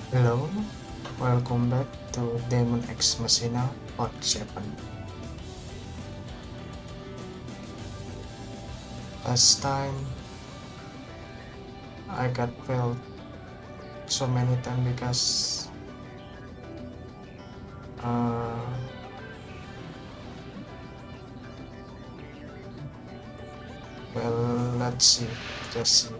Hello, welcome back to Daemon X Machina Part 7. Last time I got failed so many times because uh, well, let's see, just see.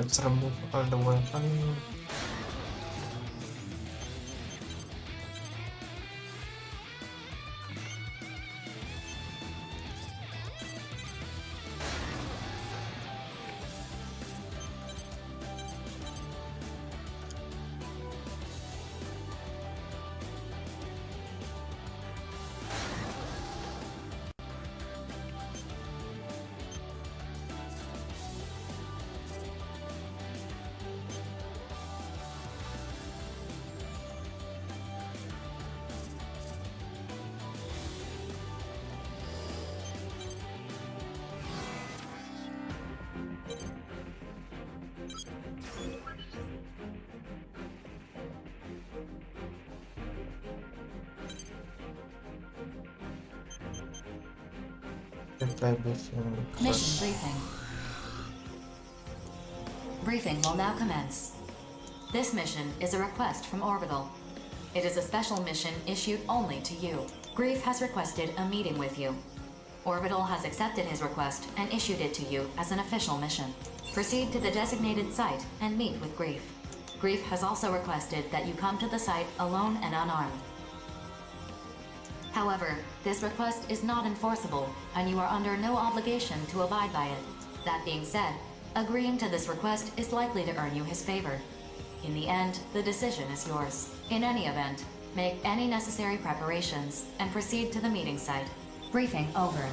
Let's remove all the weapon. Reply briefing Mission first. briefing. Briefing will now commence. This mission is a request from Orbital. It is a special mission issued only to you. Grief has requested a meeting with you. Orbital has accepted his request and issued it to you as an official mission. Proceed to the designated site and meet with Grief. Grief has also requested that you come to the site alone and unarmed. However, this request is not enforceable, and you are under no obligation to abide by it. That being said, agreeing to this request is likely to earn you his favor. In the end, the decision is yours. In any event, make any necessary preparations and proceed to the meeting site. Briefing over.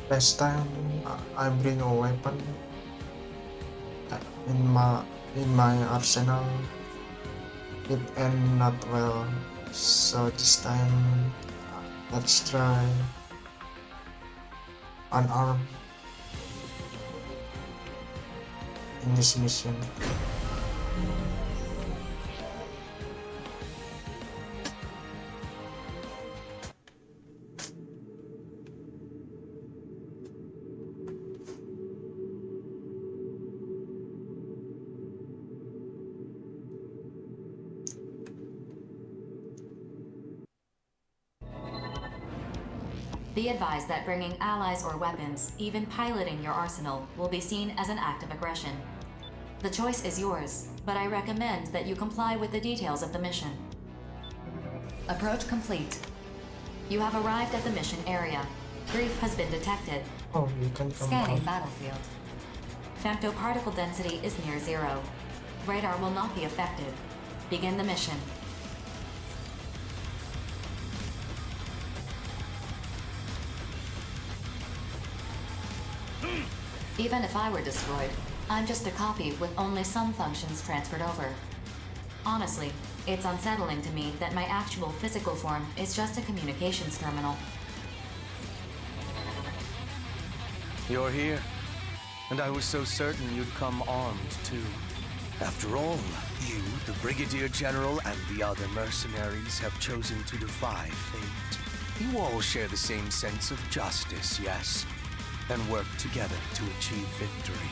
Last time I bring a weapon in my arsenal. It ended not well, so this time let's try unarmed in this mission. Be advised that bringing allies or weapons, even piloting your arsenal, will be seen as an act of aggression. The choice is yours, but I recommend that you comply with the details of the mission. Approach complete. You have arrived at the mission area. Grief has been detected. Oh, you can come Scanning out. battlefield. Femtoparticle density is near zero. Radar will not be affected. Begin the mission. Even if I were destroyed, I'm just a copy with only some functions transferred over. Honestly, it's unsettling to me that my actual physical form is just a communications terminal. You're here, and I was so certain you'd come armed too. After all, you, the Brigadier General, and the other mercenaries have chosen to defy fate. You all share the same sense of justice, yes, and work together to achieve victory.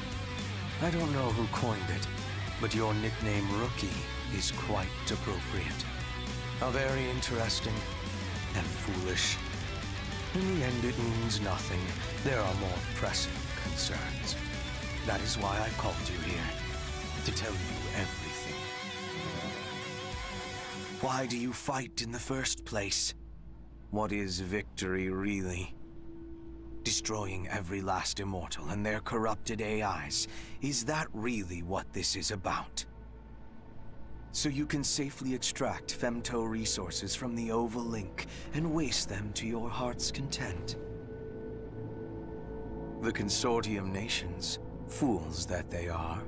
I don't know who coined it, but your nickname Rookie is quite appropriate. How very interesting and foolish. In the end, it means nothing. There are more pressing concerns. That is why I called you here, to tell you everything. Why do you fight in the first place? What is victory really? Destroying every last immortal and their corrupted AIs. Is that really what this is about? So you can safely extract femto resources from the Oval Link and waste them to your heart's content. The consortium nations, fools that they are,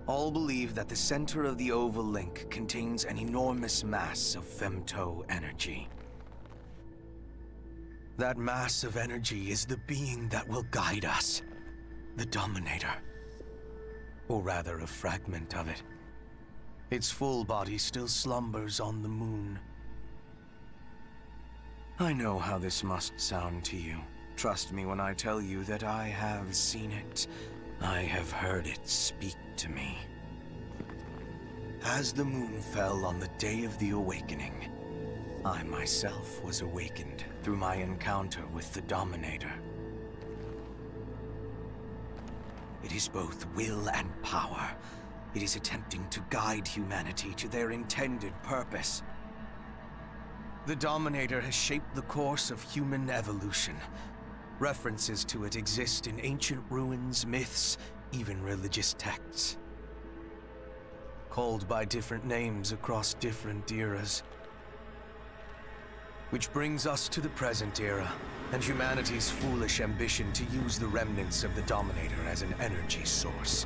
all believe that the center of the Oval Link contains an enormous mass of femto energy. That mass of energy is the being that will guide us, the Dominator. Or rather, a fragment of it. Its full body still slumbers on the moon. I know how this must sound to you. Trust me when I tell you that I have seen it. I have heard it speak to me. As the moon fell on the day of the awakening, I myself was awakened through my encounter with the Dominator. It is both will and power. It is attempting to guide humanity to their intended purpose. The Dominator has shaped the course of human evolution. References to it exist in ancient ruins, myths, even religious texts. Called by different names across different eras. Which brings us to the present era, and humanity's foolish ambition to use the remnants of the Dominator as an energy source.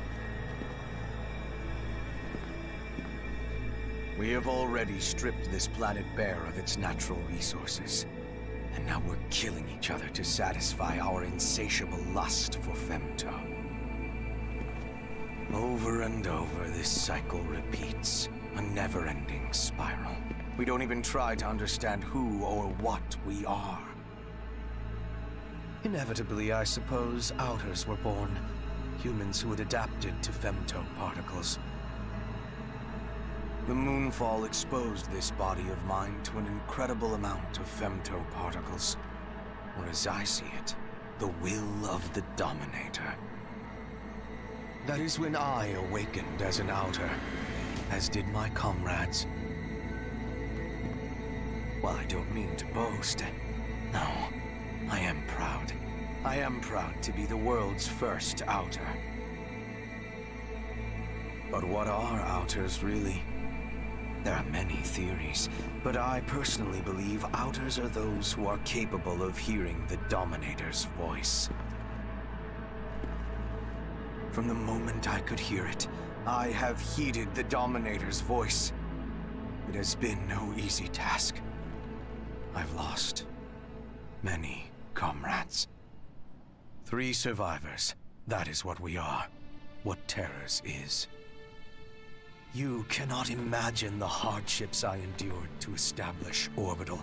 We have already stripped this planet bare of its natural resources. And now we're killing each other to satisfy our insatiable lust for femto. Over and over, this cycle repeats. A never-ending spiral. We don't even try to understand who or what we are. Inevitably, I suppose, Outers were born. Humans who had adapted to femto particles. The moonfall exposed this body of mine to an incredible amount of femto particles. Or as I see it, the will of the Dominator. That is when I awakened as an Outer, as did my comrades. Well, I don't mean to boast. No, I am proud. I am proud to be the world's first Outer. But what are Outers really? There are many theories, but I personally believe Outers are those who are capable of hearing the Dominator's voice. From the moment I could hear it, I have heeded the Dominator's voice. It has been no easy task. I've lost many comrades. 3 survivors. That is what we are. What Terrors is. You cannot imagine the hardships I endured to establish Orbital.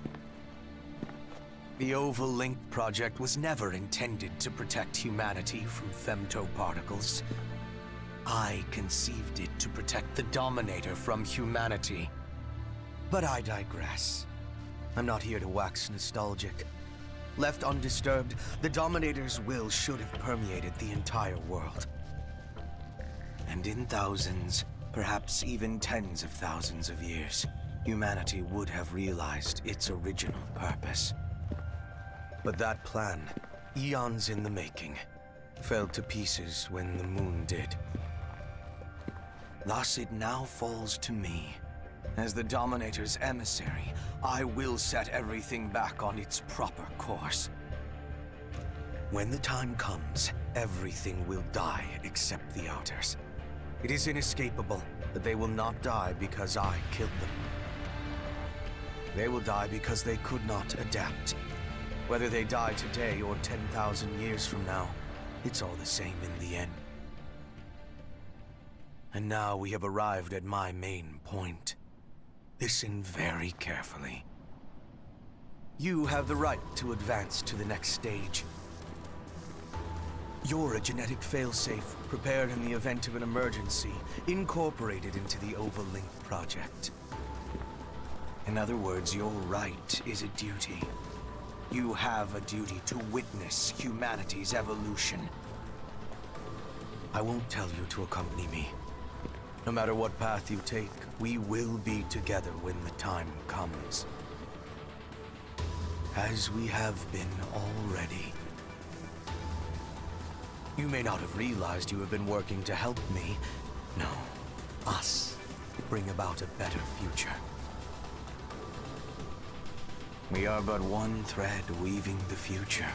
The Oval Link project was never intended to protect humanity from femto particles. I conceived it to protect the Dominator from humanity. But I digress. I'm not here to wax nostalgic. Left undisturbed, the Dominator's will should have permeated the entire world. And in thousands, perhaps even tens of thousands of years, humanity would have realized its original purpose. But that plan, eons in the making, fell to pieces when the moon did. Thus it now falls to me. As the Dominator's emissary, I will set everything back on its proper course. When the time comes, everything will die except the Outers. It is inescapable that they will not die because I killed them. They will die because they could not adapt. Whether they die today or 10,000 years from now, it's all the same in the end. And now we have arrived at my main point. Listen very carefully. You have the right to advance to the next stage. You're a genetic failsafe, prepared in the event of an emergency, incorporated into the Oval Link project. In other words, your right is a duty. You have a duty to witness humanity's evolution. I won't tell you to accompany me. No matter what path you take, we will be together when the time comes. As we have been already. You may not have realized you have been working to help me. No, us. Bring about a better future. We are but one thread weaving the future.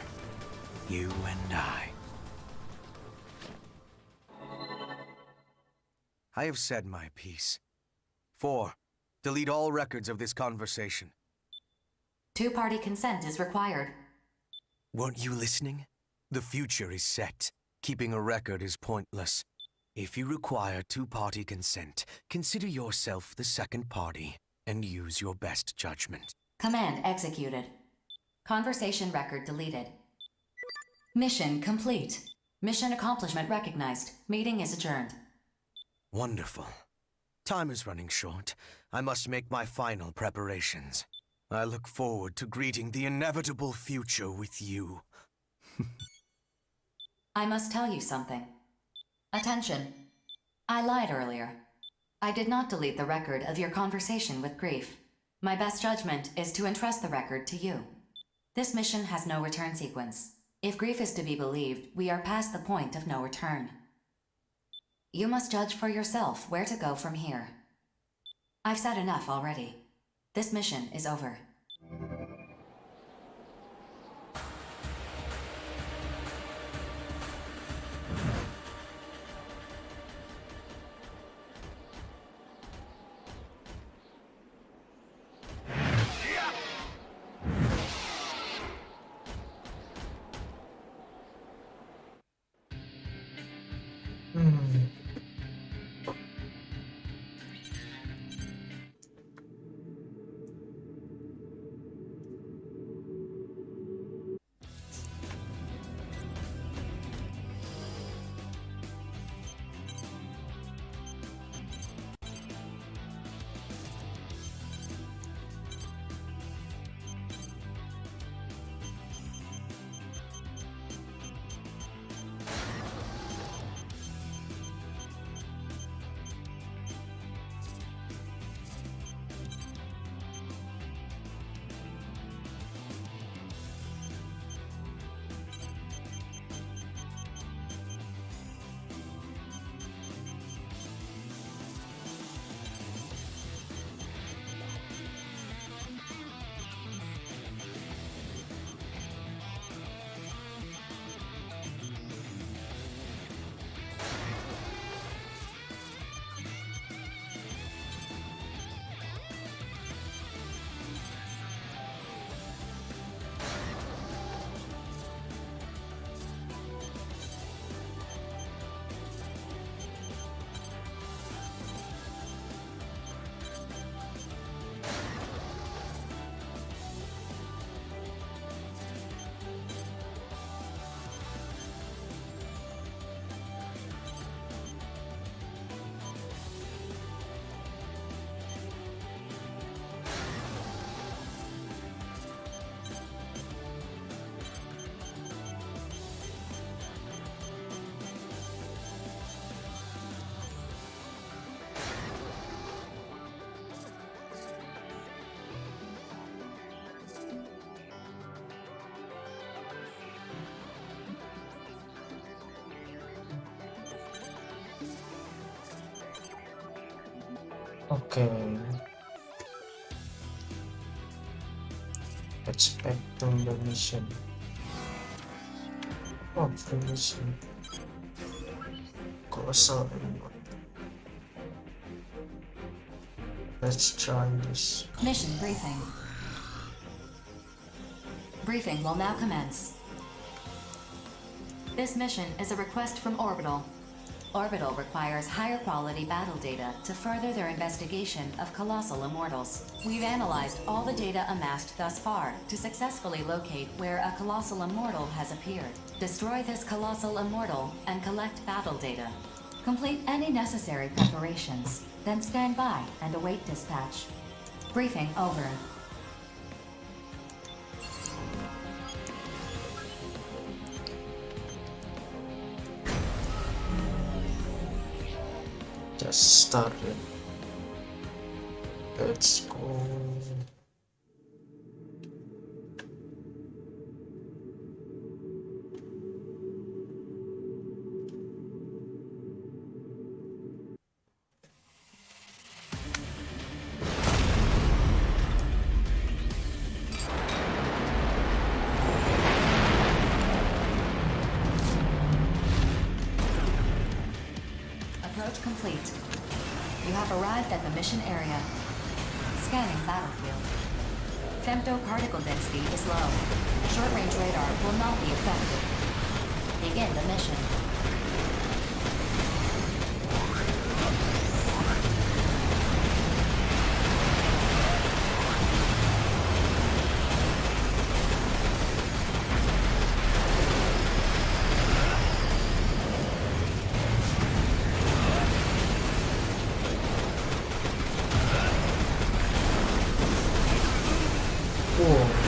You and I. I have said my piece. 4. Delete all records of this conversation. Two-party consent is required. Weren't you listening? The future is set. Keeping a record is pointless. If you require two-party consent, consider yourself the second party and use your best judgment. Command executed. Conversation record deleted. Mission complete. Mission accomplishment recognized. Meeting is adjourned. Wonderful. Time is running short. I must make my final preparations. I look forward to greeting the inevitable future with you. I must tell you something. Attention. I lied earlier. I did not delete the record of your conversation with Grief. My best judgment is to entrust the record to you. This mission has no return sequence. If Grief is to be believed, we are past the point of no return. You must judge for yourself where to go from here. I've said enough already. This mission is over. Okay. Let's back to the mission. Oh, the mission. Colossal Emerald. Let's try this. Mission briefing. Briefing will now commence. This mission is a request from Orbital. Orbital requires higher quality battle data to further their investigation of colossal immortals. We've analyzed all the data amassed thus far to successfully locate where a colossal immortal has appeared. Destroy this colossal immortal and collect battle data. Complete any necessary preparations, then stand by and await dispatch. Briefing over. Just started. Let's go. Approach complete. You have arrived at the mission area. Scanning battlefield. Femto particle density is low. Short-range radar will not be affected. Begin the mission. Whoa.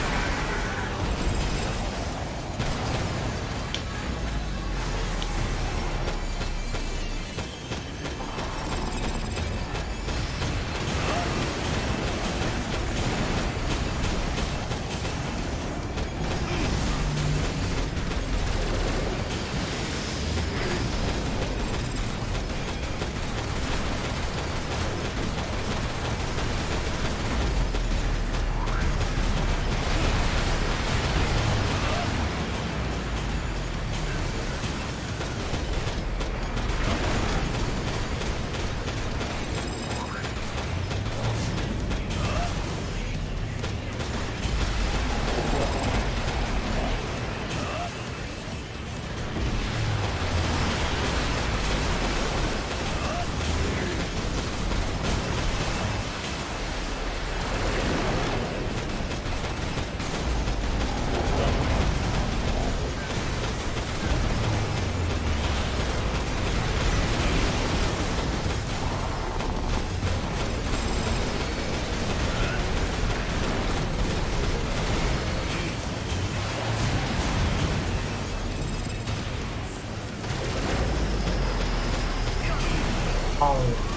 Oh.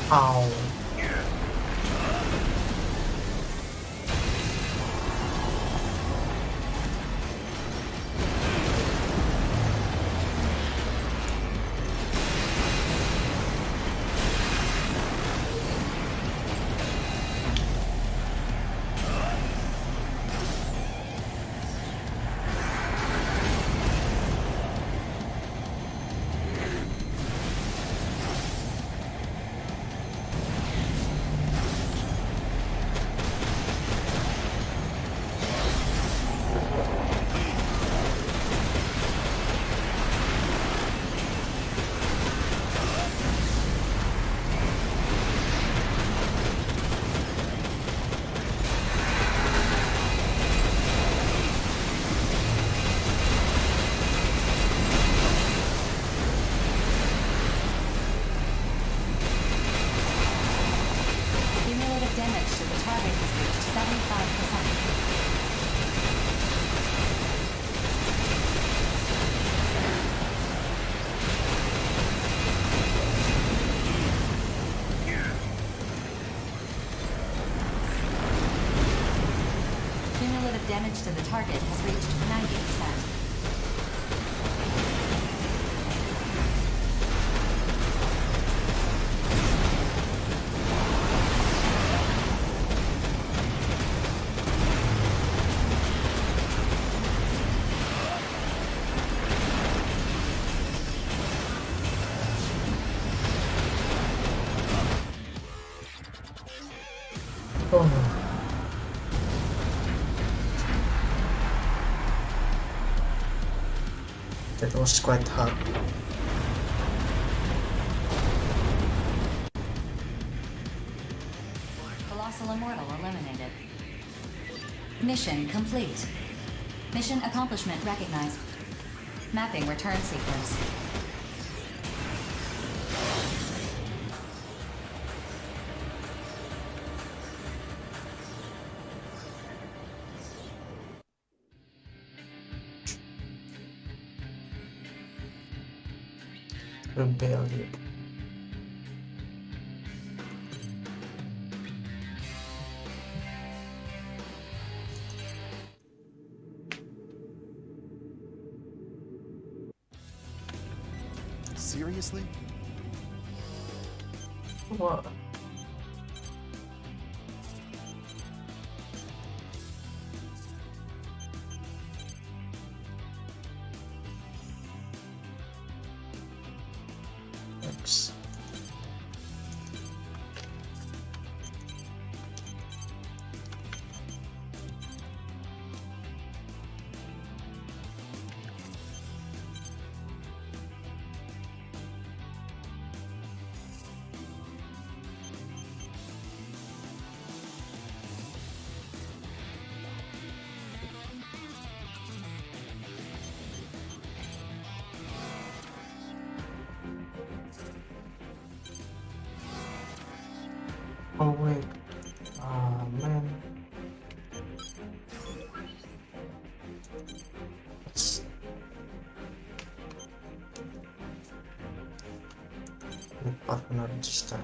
Ow. Cumulative damage to the target has reached 75%. Cumulative damage to the target has reached 90%. Oh. That was quite hard. Colossal Immortal eliminated. Mission complete. Mission accomplishment recognized. Mapping return sequence. Rebellion. Seriously? What? X. Oh wait. Ah man. It's the partner this time.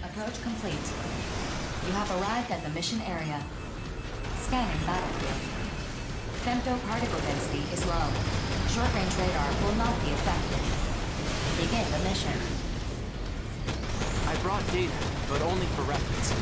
Approach complete. You have arrived at the mission area. Scanning battlefield. Femto particle density is low. Short-range radar will not be affected. Begin the mission. I brought data, but only for reference.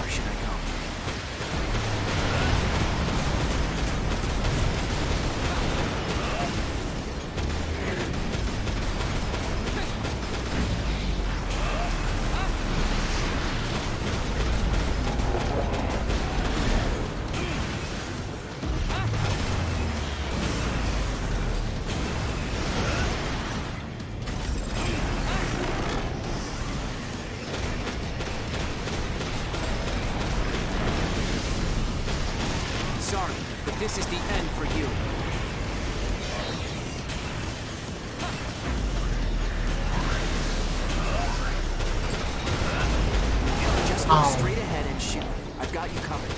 far should I go? Sorry, but this is the end for you. Just go Ow. straight ahead and shoot. I've got you covered.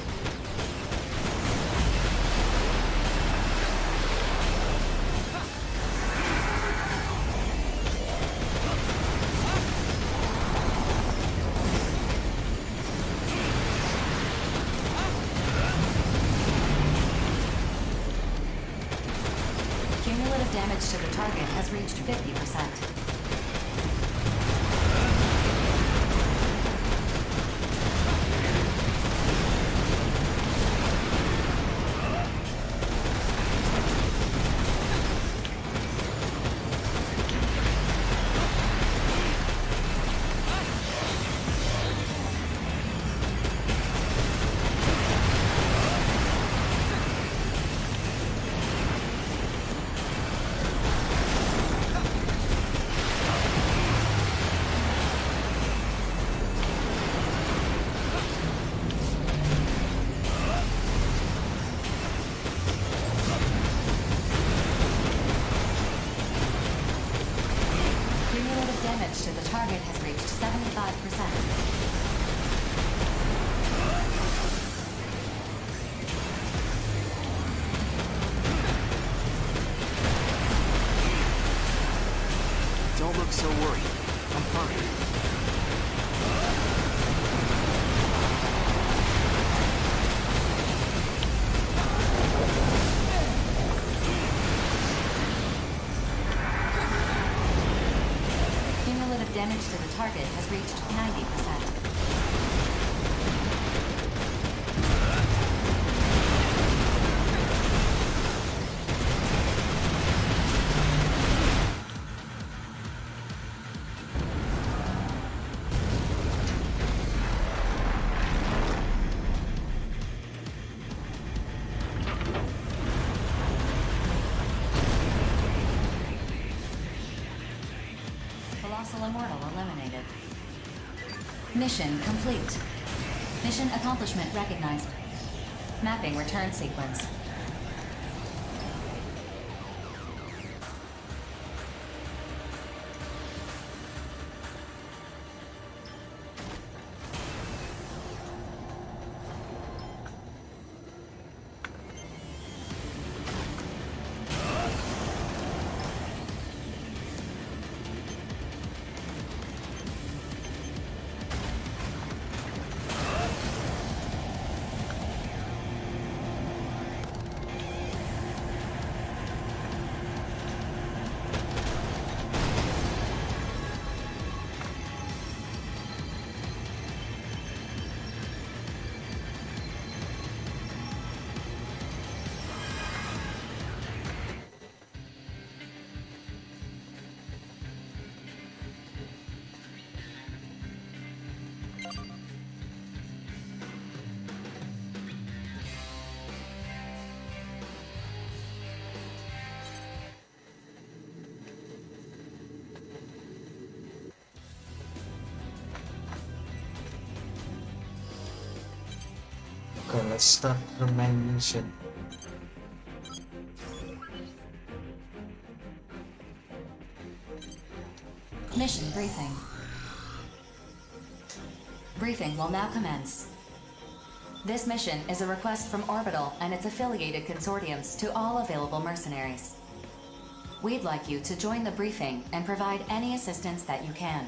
Cumulative damage to the target has reached 50%. Cumulative damage to the target has reached 75%. Don't look so worried. I'm fine. Cumulative damage to the target has reached 90%. Colossal Immortal eliminated. Mission complete. Mission accomplishment recognized. Mapping return sequence. Okay, let's start the main mission. Mission briefing. Briefing will now commence. This mission is a request from Orbital and its affiliated consortiums to all available mercenaries. We'd like you to join the briefing and provide any assistance that you can.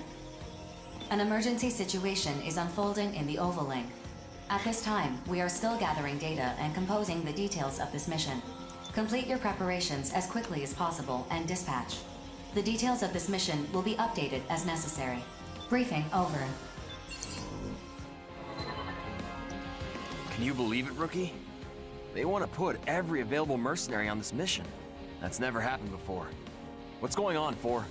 An emergency situation is unfolding in the Ovaling. At this time, we are still gathering data and composing the details of this mission. Complete your preparations as quickly as possible and dispatch. The details of this mission will be updated as necessary. Briefing over. Can you believe it, Rookie? They want to put every available mercenary on this mission. That's never happened before. What's going on, 4?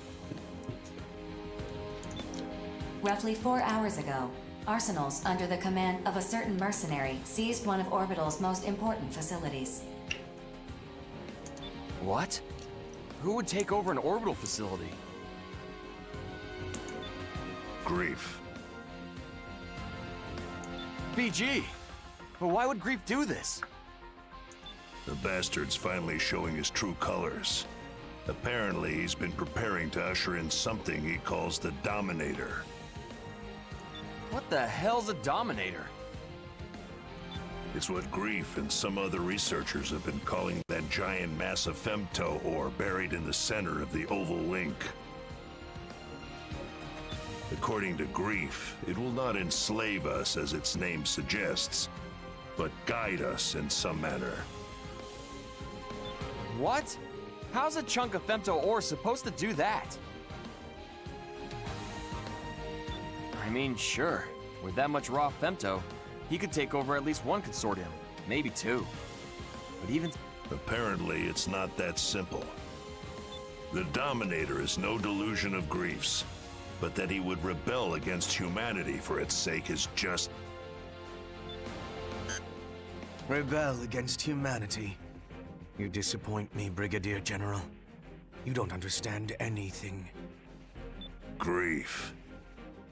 Roughly 4 hours ago, Arsenals under the command of a certain mercenary seized one of Orbital's most important facilities. What? Who would take over an orbital facility? Grief. BG! But why would Grief do this? The bastard's finally showing his true colors. Apparently, he's been preparing to usher in something he calls the Dominator. What the hell's a Dominator? It's what Grief and some other researchers have been calling that giant mass of femto ore buried in the center of the oval link. According to Grief, it will not enslave us as its name suggests, but guide us in some manner. What? How's a chunk of femto ore supposed to do that? I mean, sure. With that much raw femto, he could take over at least one consortium, maybe 2. But even... Apparently, it's not that simple. The Dominator is no delusion of Grief's, but that he would rebel against humanity for its sake is just... Rebel against humanity. You disappoint me, Brigadier General. You don't understand anything. Grief.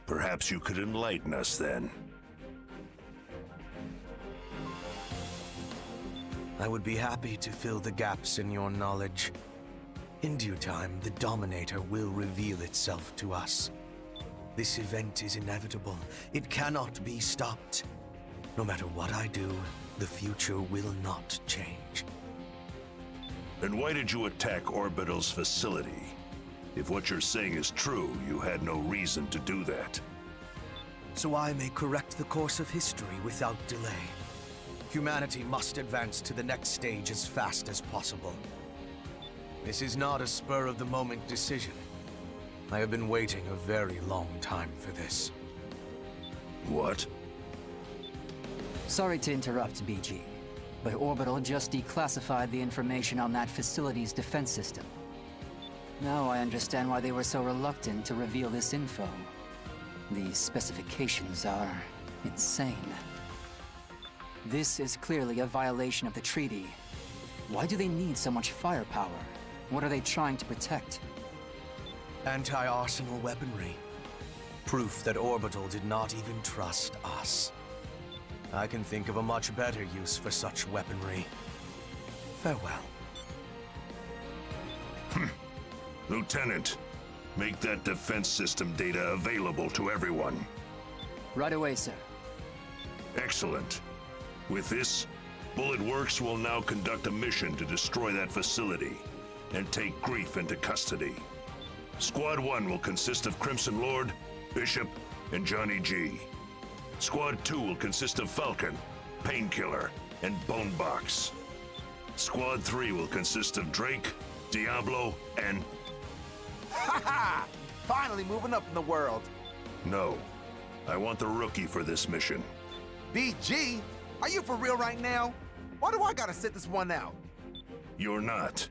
Perhaps you could enlighten us then. I would be happy to fill the gaps in your knowledge. In due time, the Dominator will reveal itself to us. This event is inevitable. It cannot be stopped. No matter what I do, the future will not change. Then why did you attack Orbital's facility? If what you're saying is true, you had no reason to do that. So I may correct the course of history without delay. Humanity must advance to the next stage as fast as possible. This is not a spur-of-the-moment decision. I have been waiting a very long time for this. What? Sorry to interrupt, BG, but Orbital just declassified the information on that facility's defense system. Now I understand why they were so reluctant to reveal this info. These specifications are insane. This is clearly a violation of the treaty. Why do they need so much firepower? What are they trying to protect? Anti-arsenal weaponry. Proof that Orbital did not even trust us. I can think of a much better use for such weaponry. Farewell. Lieutenant, make that defense system data available to everyone. Right away, sir. Excellent. With this, Bullet Works will now conduct a mission to destroy that facility and take Grief into custody. Squad 1 will consist of Crimson Lord, Bishop, and Johnny G. Squad 2 will consist of Falcon, Painkiller, and Bonebox. Squad 3 will consist of Drake, Diablo, and... Ha! Finally moving up in the world. No. I want the Rookie for this mission. BG? Are you for real right now? Why do I gotta sit this one out? You're not.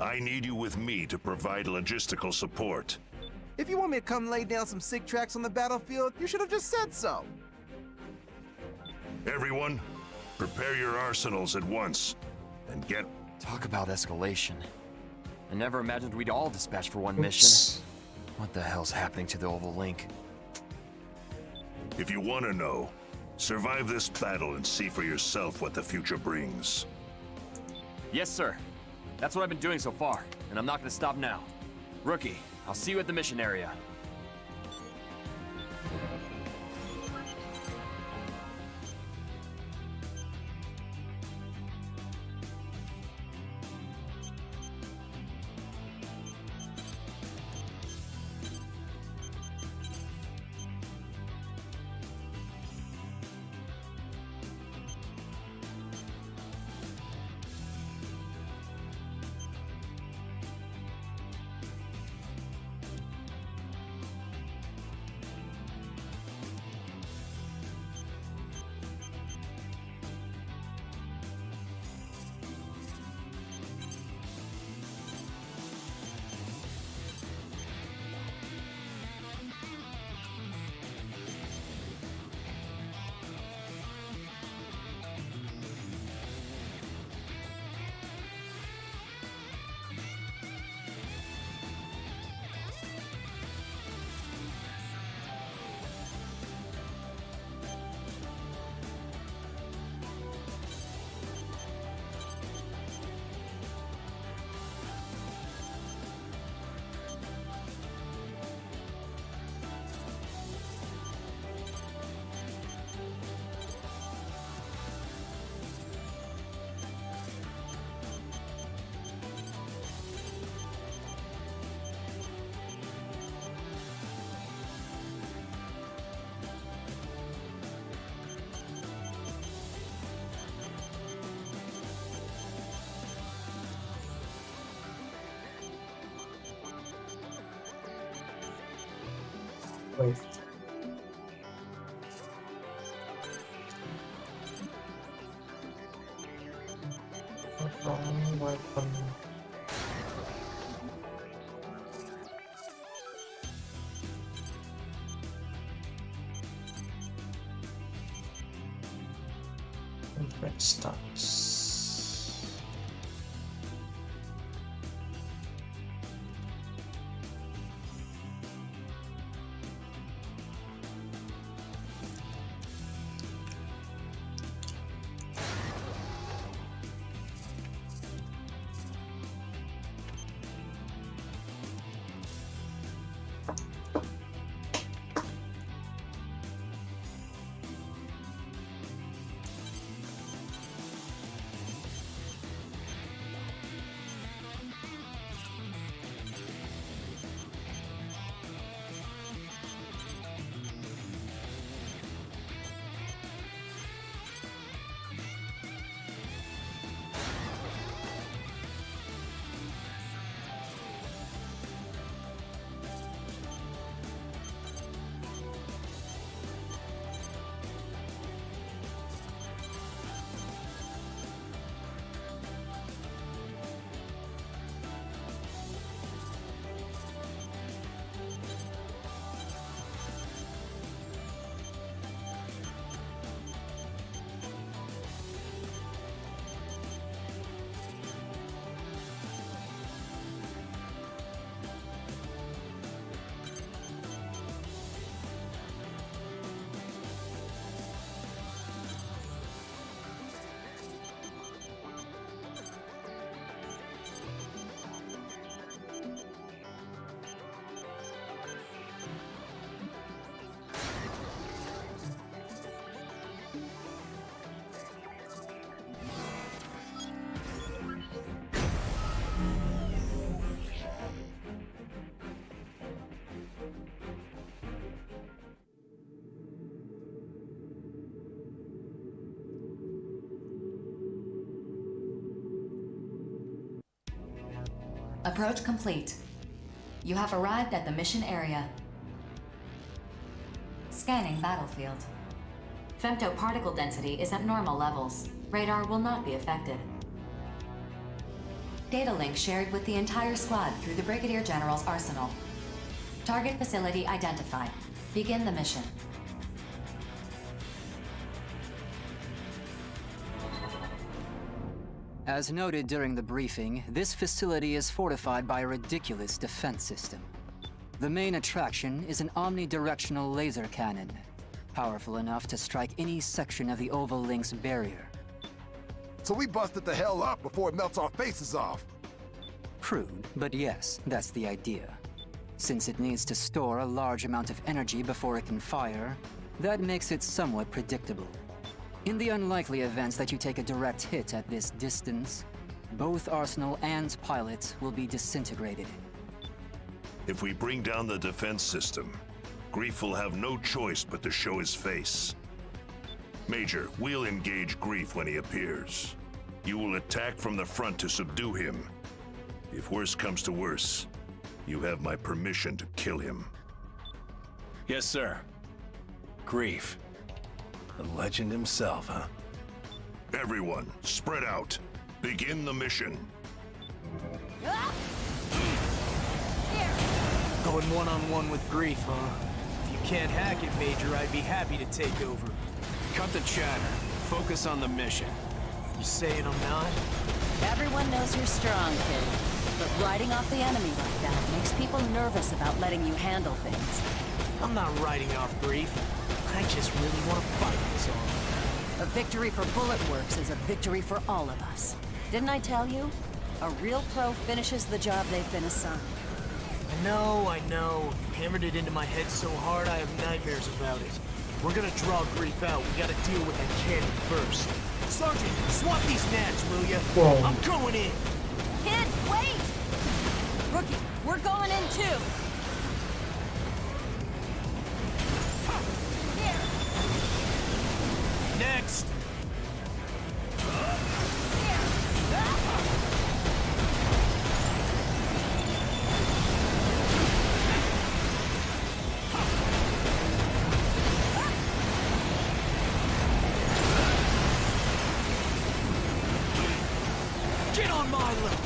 I need you with me to provide logistical support. If you want me to come lay down some sick tracks on the battlefield, you should have just said so. Everyone, prepare your arsenals at once, and get... Talk about escalation. I never imagined we'd all dispatch for one mission. Oops. What the hell's happening to the Oval Link? If you want to know, survive this battle and see for yourself what the future brings. Yes, sir. That's what I've been doing so far, and I'm not gonna stop now. Rookie, I'll see you at the mission area. Wait. Wrong weapon. Red stars. Approach complete. You have arrived at the mission area. Scanning battlefield. Femto particle density is at normal levels. Radar will not be affected. Data link shared with the entire squad through the Brigadier General's arsenal. Target facility identified. Begin the mission. As noted during the briefing, this facility is fortified by a ridiculous defense system. The main attraction is an omnidirectional laser cannon, powerful enough to strike any section of the Oval Link's barrier. So we busted the hell up before it melts our faces off. Crude, but yes, that's the idea. Since it needs to store a large amount of energy before it can fire, that makes it somewhat predictable. In the unlikely event that you take a direct hit at this distance, both Arsenal and pilots will be disintegrated. If we bring down the defense system, Grief will have no choice but to show his face. Major, we'll engage Grief when he appears. You will attack from the front to subdue him. If worse comes to worse, you have my permission to kill him. Yes, sir. Grief. The legend himself, huh? Everyone, spread out. Begin the mission. Going one-on-one with Grief, huh? If you can't hack it, Major, I'd be happy to take over. Cut the chatter. Focus on the mission. You saying I'm not? Everyone knows you're strong, kid. But riding off the enemy like that makes people nervous about letting you handle things. I'm not riding off Grief. I just really want to fight, that's all. A victory for Bullet Works is a victory for all of us. Didn't I tell you? A real pro finishes the job they've been assigned. I know. You hammered it into my head so hard I have nightmares about it. We're gonna draw Grief out. We gotta deal with that cannon first. Sergeant, swap these nats, will ya? Whoa. I'm going in. Kid, wait! Rookie, we're going in too! Next! on my level!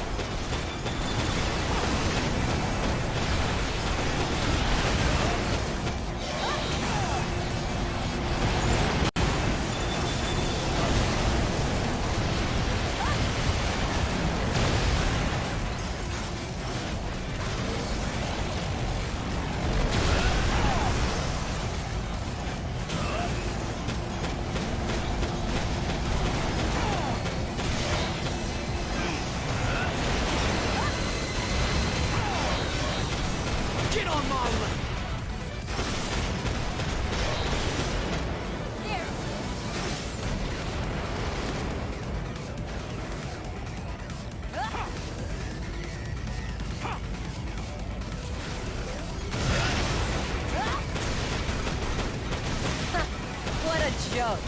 Get on my level! What a joke.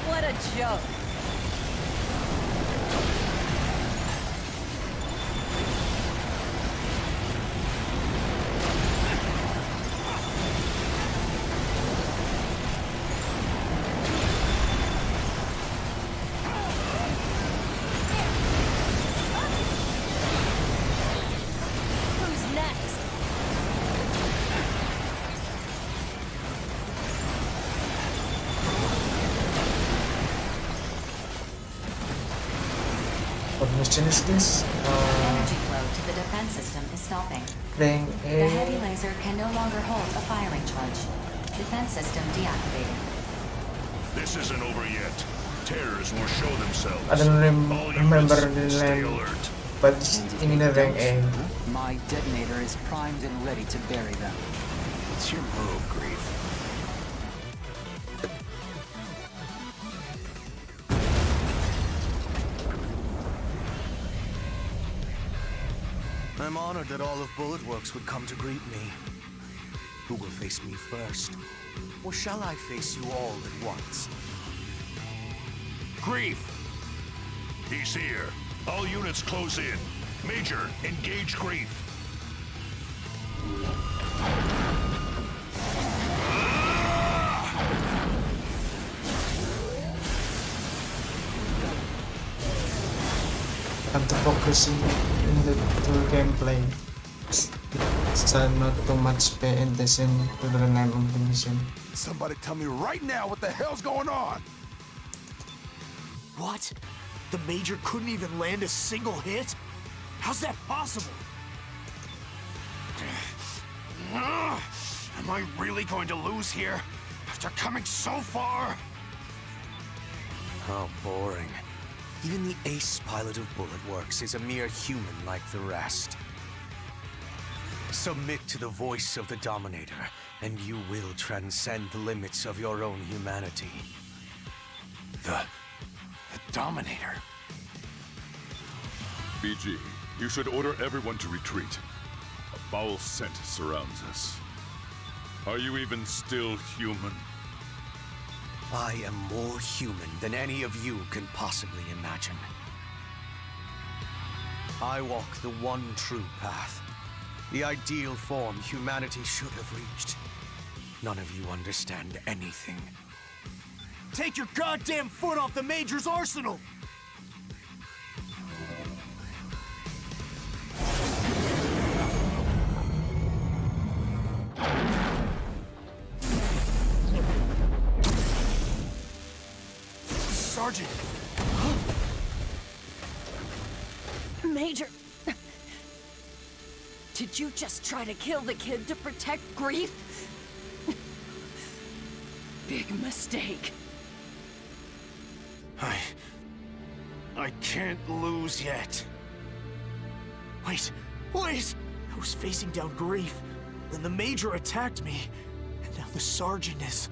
What a joke. Who's next? What mission is this? Energy flow to the defense system is stopping. Playing The heavy a... laser can no longer hold a firing charge. Defense system deactivated. This isn't over yet. Terrors will show themselves. I don't All remember units, the stay name, alert. but it's And in if the you rank don't, A. my detonator is primed and ready to bury them. It's your move, Grief. I'm honored that all of Bullet Works would come to greet me. Who will face me first? Or shall I face you all at once? Grief! He's here. All units close in. Major, engage Grief. I'm to focusing in the gameplay. So not too much pay attention to the name of the mission. Somebody tell me right now what the hell's going on! What? The Major couldn't even land a single hit? How's that possible? Am I really going to lose here? After coming so far? How boring. Even the ace pilot of Bullet Works is a mere human like the rest. Submit to the voice of the Dominator, and you will transcend the limits of your own humanity. The Dominator. BG, you should order everyone to retreat. A foul scent surrounds us. Are you even still human? I am more human than any of you can possibly imagine. I walk the one true path. The ideal form humanity should have reached. None of you understand anything. Take your goddamn foot off the Major's arsenal! Sergeant! Major... Did you just try to kill the kid to protect Grief? Big mistake. I can't lose yet. Wait! I was facing down Grief, then the Major attacked me, and now the Sergeant is...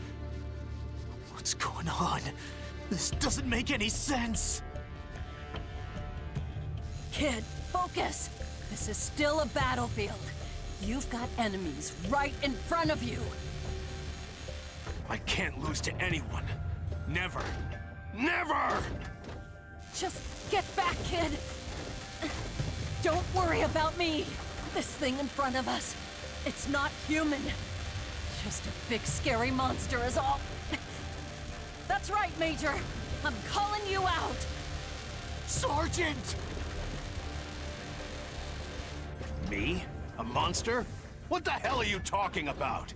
What's going on? This doesn't make any sense. Kid, focus! This is still a battlefield. You've got enemies right in front of you. I can't lose to anyone. Never. Never! Just get back, kid. Don't worry about me. This thing in front of us, it's not human. Just a big scary monster is all. That's right, Major. I'm calling you out. Sergeant! Me? A monster? What the hell are you talking about?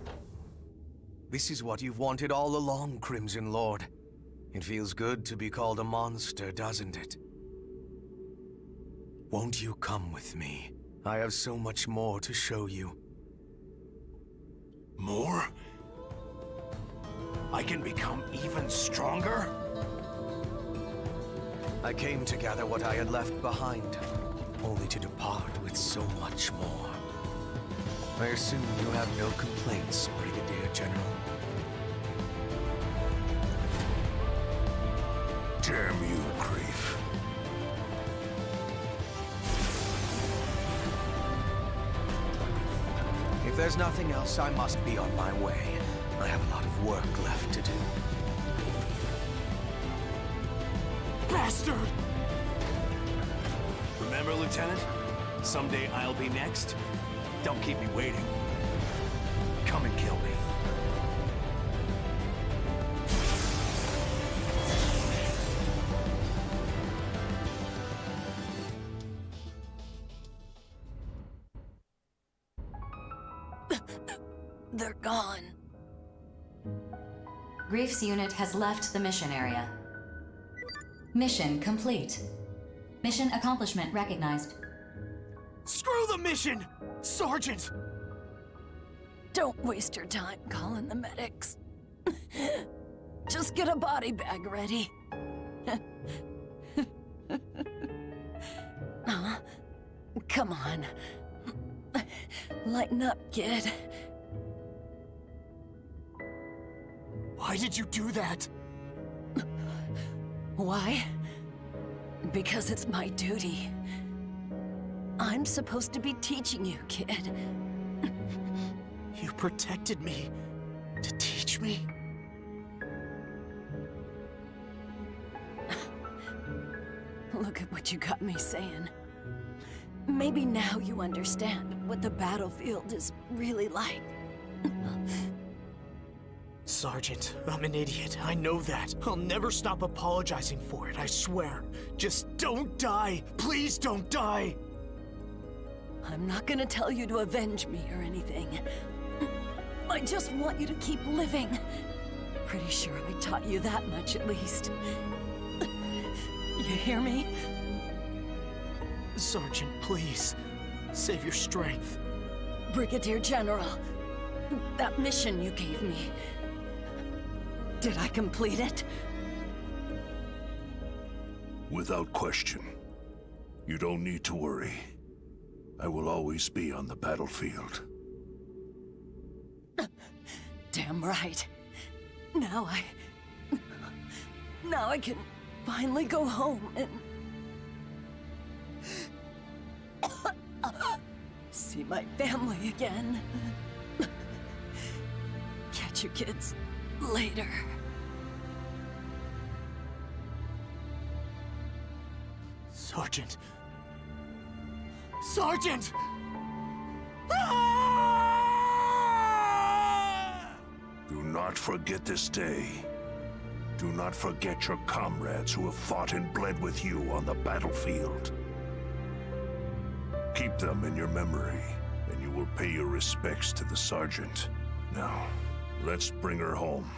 This is what you've wanted all along, Crimson Lord. It feels good to be called a monster, doesn't it? Won't you come with me? I have so much more to show you. More? I can become even stronger? I came to gather what I had left behind, only to depart with so much more. I assume you have no complaints, Brigadier General. Damn you, Grief. If there's nothing else, I must be on my way. I have a lot of work left to do. Bastard! Remember, Lieutenant? Someday I'll be next. Don't keep me waiting. Come and kill me. They're gone. Grief's unit has left the mission area. Mission complete. Mission accomplishment recognized. Screw the mission! Sergeant! Don't waste your time calling the medics. Just get a body bag ready. Come on. Lighten up, kid. Why did you do that? Why? Because it's my duty. I'm supposed to be teaching you, kid. You protected me to teach me? Look at what you got me saying. Maybe now you understand what the battlefield is really like. Sergeant, I'm an idiot. I know that. I'll never stop apologizing for it, I swear. Just don't die. Please don't die. I'm not gonna tell you to avenge me or anything. I just want you to keep living. Pretty sure I taught you that much at least. You hear me? Sergeant, please. Save your strength. Brigadier General, that mission you gave me, did I complete it? Without question. You don't need to worry. I will always be on the battlefield. Damn right. Now I can finally go home and see my family again. Catch you kids later. Sergeant. Sergeant! Do not forget this day. Do not forget your comrades who have fought and bled with you on the battlefield. Keep them in your memory, and you will pay your respects to the sergeant. Now, let's bring her home.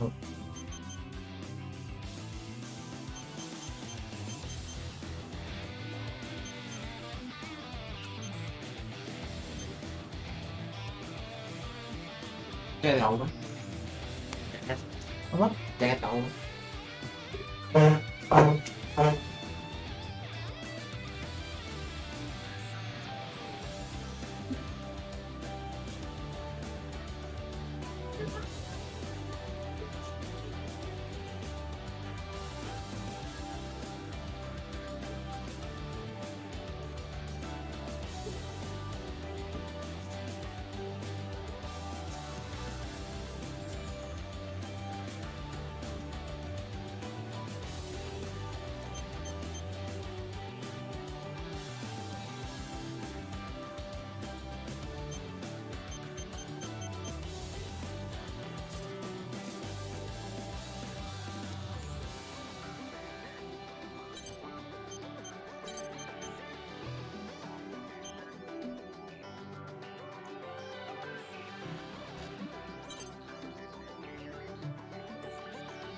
Oh. Chơi đậu đó. Apa? Chơi đậu.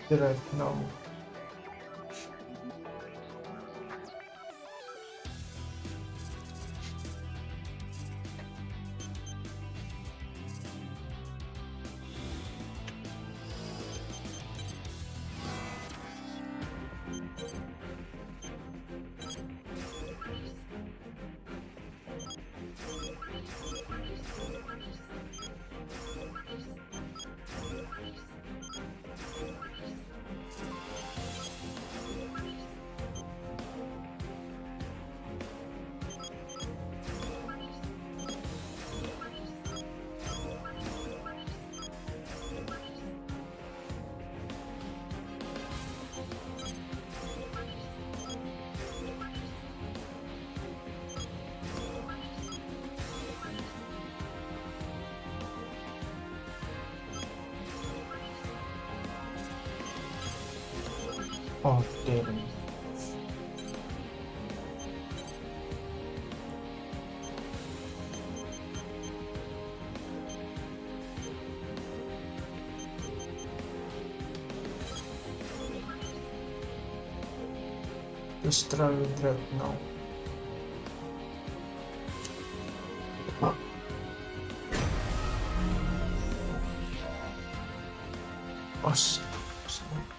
Direct, no. Oh, damn. Destroy Dread now. Oh,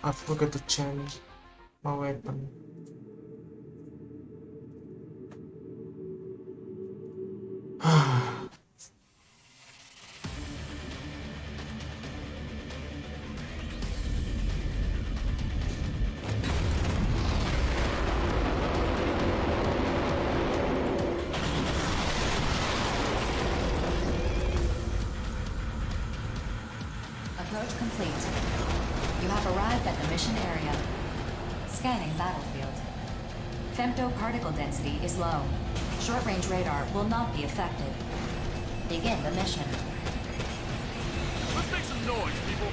I forgot to change my weapon. Approach complete. You have arrived at the mission area. Scanning battlefield. Femto particle density is low. Short-range radar will not be affected. Begin the mission. Let's make some noise, people.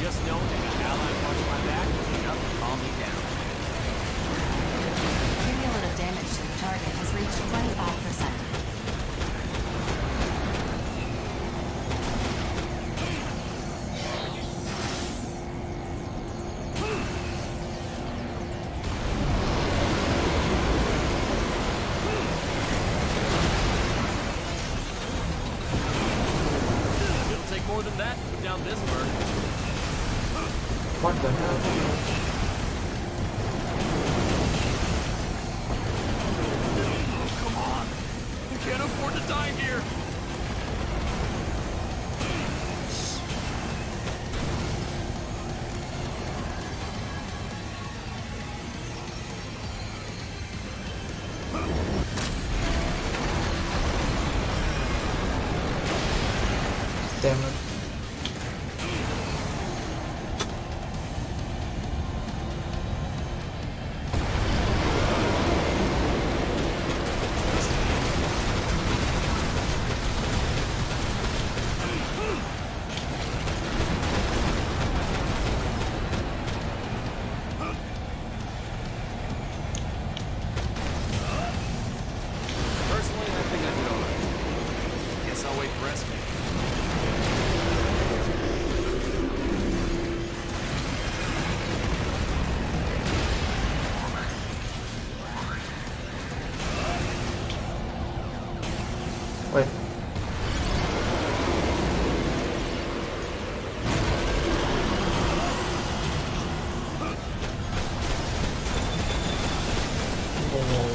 Just knowing that an ally watching my back is enough to calm me down. Cumulative damage to the target has reached 25%. It'll take more than that to put down this bird. What the hell? gonna die here! Daemon. Personally, I think I did alright. Guess I'll wait for Esme. Wait. Oh.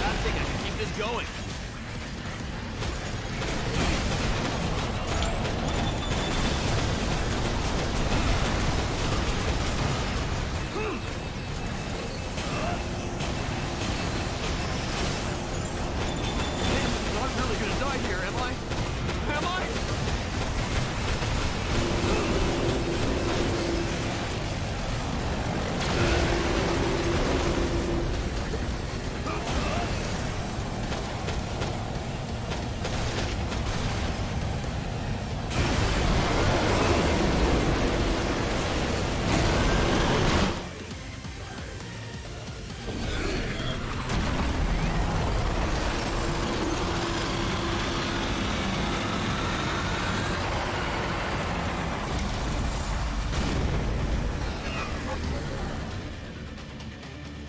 I think I can keep this going. I'm not really gonna die here, am I? Am I?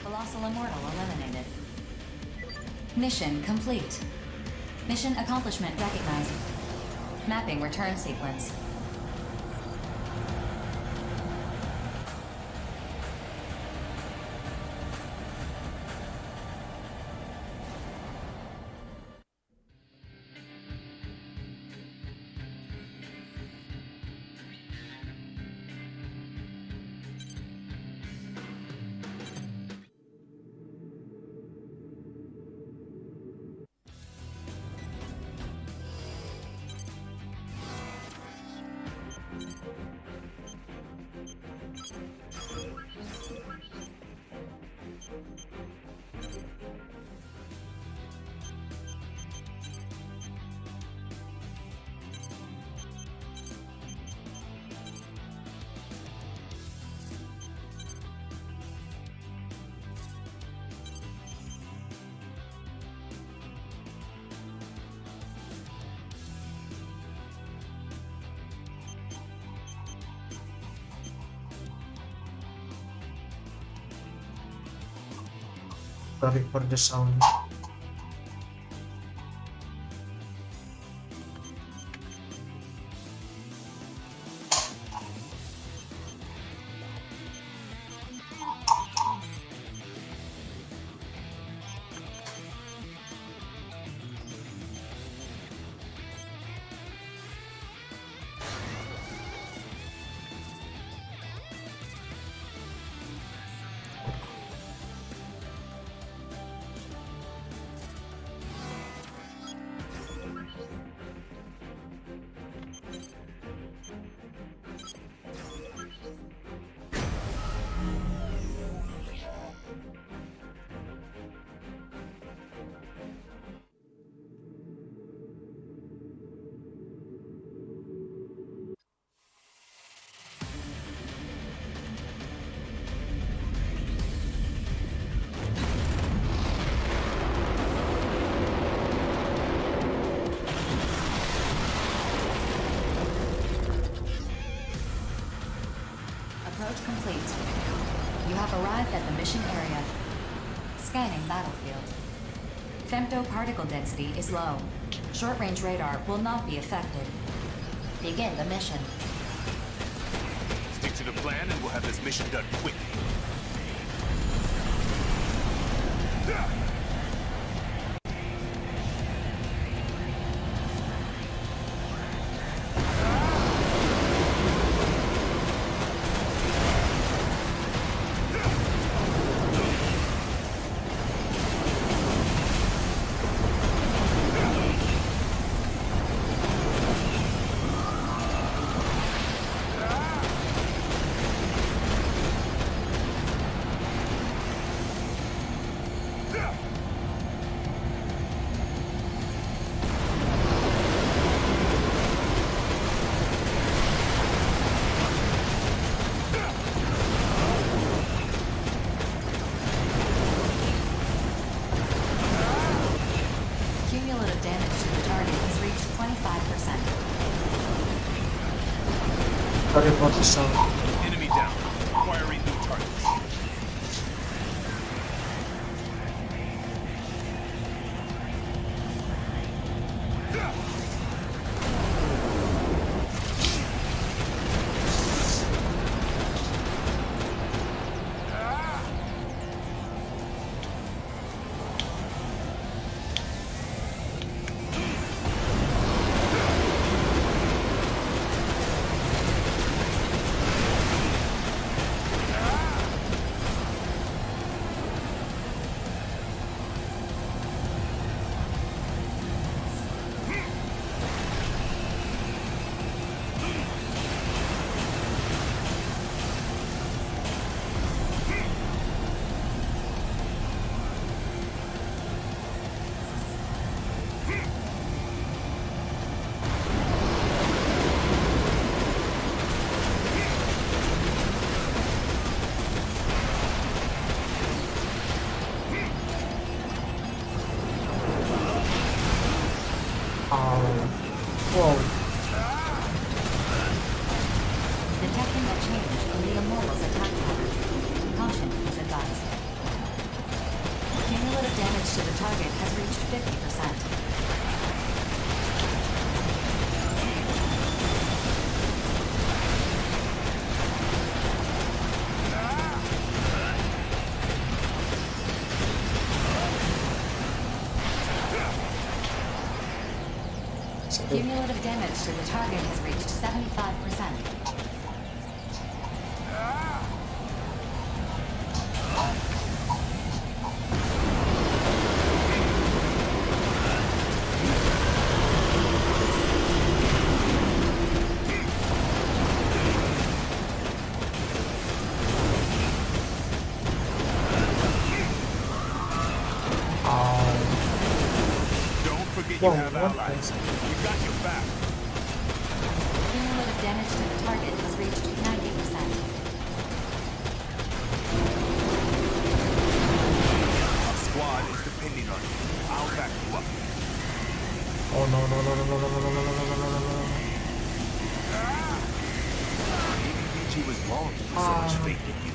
Colossal Immortal eliminated. Mission complete. Mission accomplishment recognized. Mapping return sequence. Sorry for the sound. You have arrived at the mission area. Scanning battlefield. Femto particle density is low. Short-range radar will not be affected. Begin the mission. Stick to the plan and we'll have this mission done quickly. Cumulative damage to the target has reached 25%. Sorry for the sound. Enemy down. Acquiring new targets. Whoa. Detecting a change in the Immortal's attack pattern. Caution is advised. Cumulative damage to the target has reached 50%. Cumulative damage to the target has reached 75%. Don't forget Whoa, you have what allies. is it? We got your back. Cumulative damage to the target has reached 90%. Our squad is depending on you. I'll back you up. Oh no no no no no no no no no no no no no. ABG was wrong to put so much faith in you.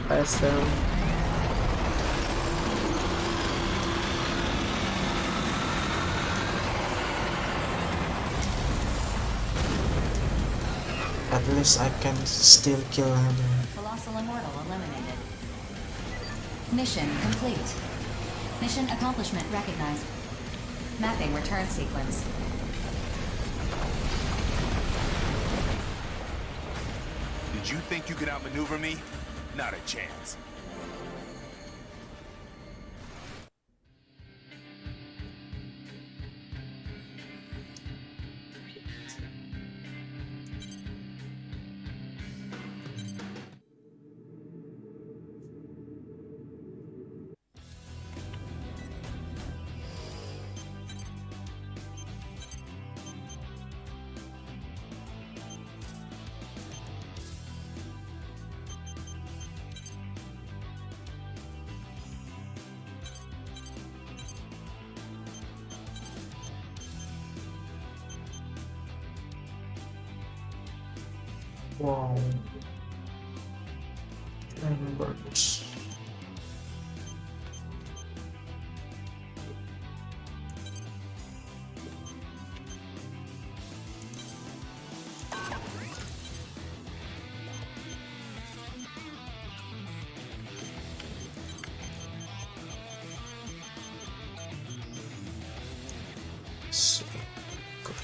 SM. At least I can still kill him. Colossal Immortal eliminated. Mission complete. Mission accomplishment recognized. Mapping return sequence. Did you think you could outmaneuver me? Not a chance. Wow. And birds. So good.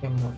Daemon.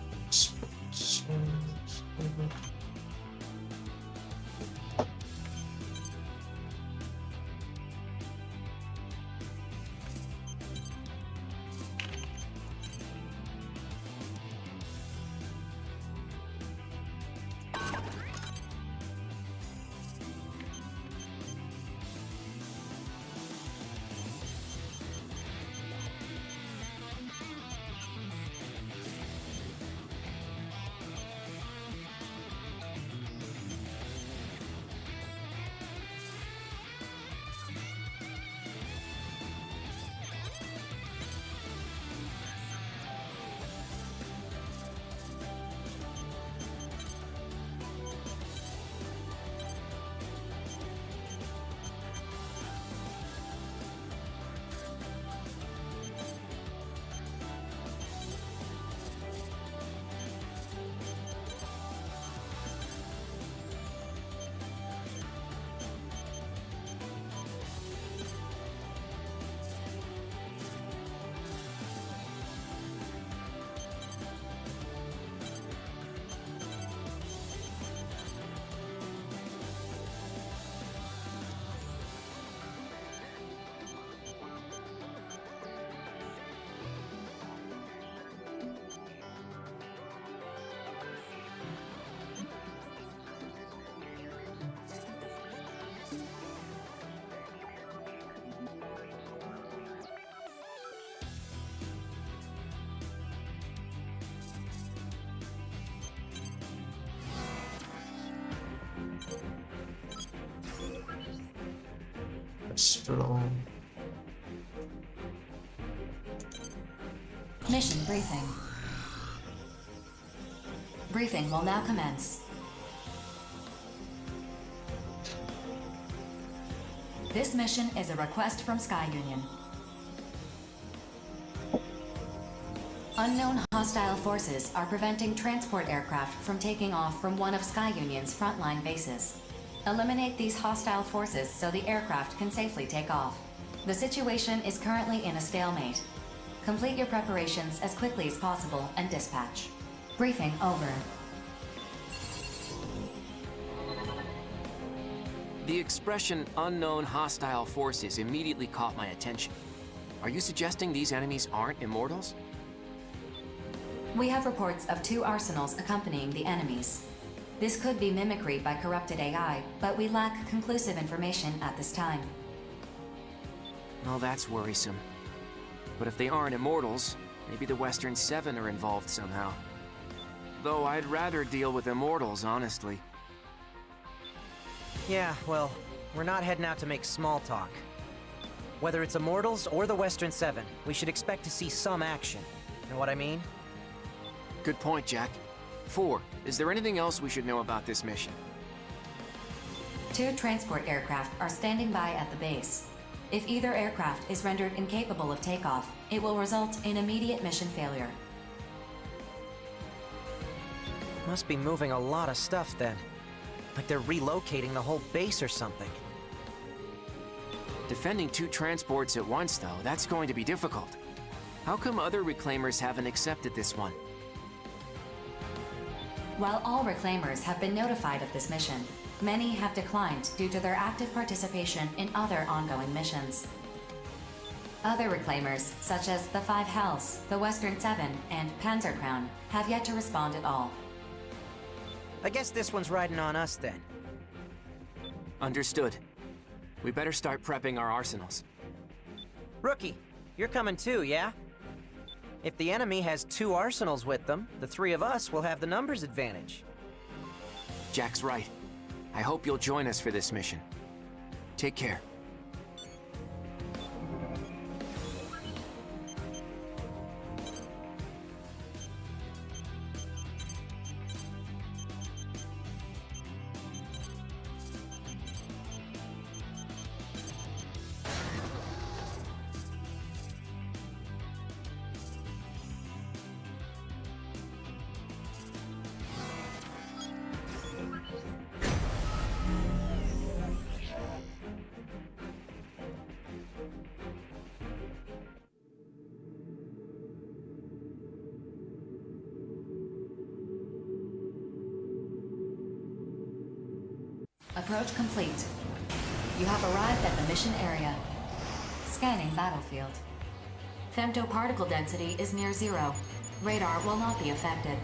damage flow. Mission briefing. Briefing will now commence. This mission is a request from Sky Union. Unknown hostile forces are preventing transport aircraft from taking off from one of Sky Union's frontline bases. Eliminate these hostile forces so the aircraft can safely take off. The situation is currently in a stalemate. Complete your preparations as quickly as possible and dispatch. Briefing over. The expression unknown hostile forces immediately caught my attention. Are you suggesting these enemies aren't immortals? We have reports of 2 arsenals accompanying the enemies. This could be mimicry by corrupted AI, but we lack conclusive information at this time. Well, that's worrisome. But if they aren't immortals, maybe the Western Seven are involved somehow. Though I'd rather deal with immortals, honestly. Yeah, well, we're not heading out to make small talk. Whether it's Immortals or the Western Seven, we should expect to see some action. Know what I mean? Good point, Jack. 4, is there anything else we should know about this mission? 2 transport aircraft are standing by at the base. If either aircraft is rendered incapable of takeoff, it will result in immediate mission failure. Must be moving a lot of stuff then. Like they're relocating the whole base or something. Defending 2 transports at once, though, that's going to be difficult. How come other Reclaimers haven't accepted this one? While all Reclaimers have been notified of this mission, many have declined due to their active participation in other ongoing missions. Other Reclaimers, such as the 5 Hells, the Western Seven, and Panzer Crown, have yet to respond at all. I guess this one's riding on us then. Understood. We better start prepping our arsenals. Rookie, you're coming too, yeah? If the enemy has 2 arsenals with them, the 3 of us will have the numbers advantage. Jack's right. I hope you'll join us for this mission. Take care. Approach complete. You have arrived at the mission area. Scanning battlefield. Femtoparticle density is near 0. Radar will not be affected.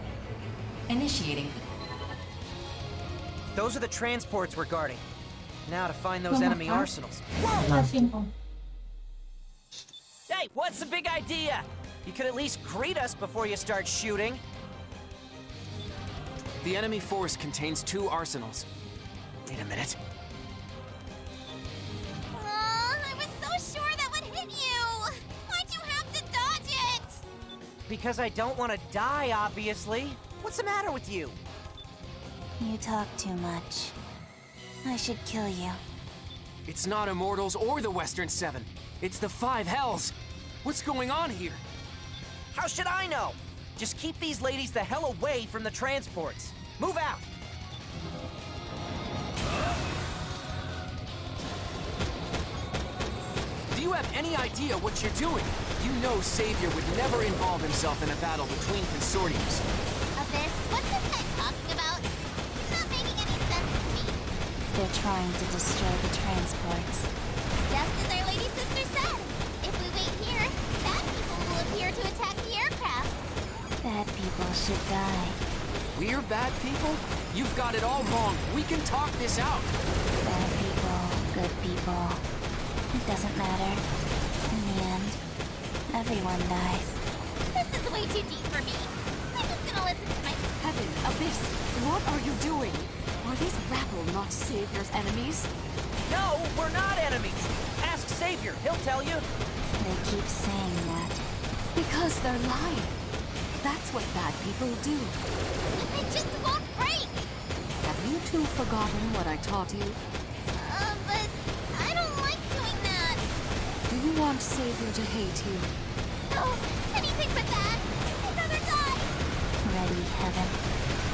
Initiating. Those are the transports we're guarding. Now to find those enemy arsenals. Hey, what's the big idea? You could at least greet us before you start shooting. The enemy force contains 2 arsenals. Wait a minute. I was so sure that would hit you! Why'd you have to dodge it? Because I don't want to die, obviously. What's the matter with you? You talk too much. I should kill you. It's not Immortals or the Western Seven. It's the 5 Hells. What's going on here? How should I know? Just keep these ladies the hell away from the transports. Move out! Do you have any idea what you're doing? You know Savior would never involve himself in a battle between consortiums. Abyss, what's this guy talking about? It's not making any sense to me. They're trying to destroy the transports. Just as our lady sister said. If we wait here, bad people will appear to attack the aircraft. Bad people should die. We're bad people? You've got it all wrong. We can talk this out. Bad people, good people. It doesn't matter. In the end, everyone dies. This is way too deep for me. I'm just gonna listen to my... Heaven, Abyss, what are you doing? Are these rabble not Savior's enemies? No, we're not enemies! Savior. He'll tell you. They keep saying that. Because they're lying. That's what bad people do. It just won't break! Have you two forgotten what I taught you? But I don't like doing that. Do you want Savior to hate you? No, anything but that. I'd rather die. Ready, Heaven?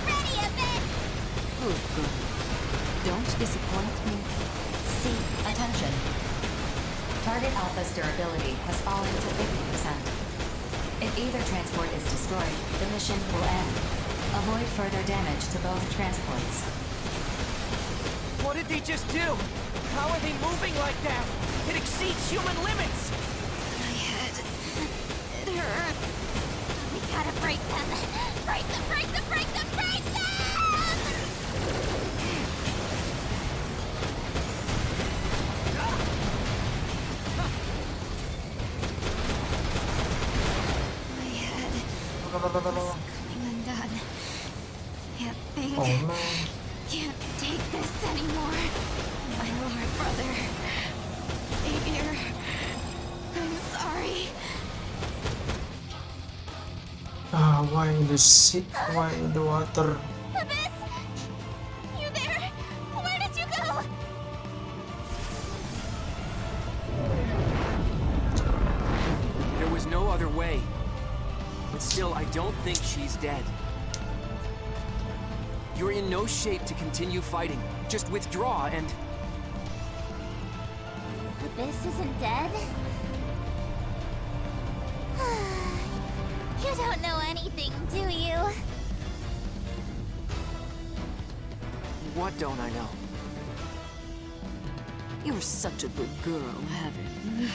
Ready, Evan! Good girl. Don't disappoint me. See. Attention. Target Alpha's durability has fallen to 50%. If either transport is destroyed, the mission will end. Avoid further damage to both transports. What did they just do? How are they moving like that? It exceeds human limits! My head. It hurts. We gotta break them. Break them, break them, break them, break them! My head is coming undone. Can't think. Oh no. Can't take this anymore. My Lord Brother. Savior. I'm sorry. Why in the sea? Why in the water? Abyss! You there? Where did you go? There was no other way. But still, I don't think she's dead. You're in no shape to continue fighting. Just withdraw and... Abyss isn't dead? You don't know anything, do you? What don't I know? You're such a good girl, Heaven.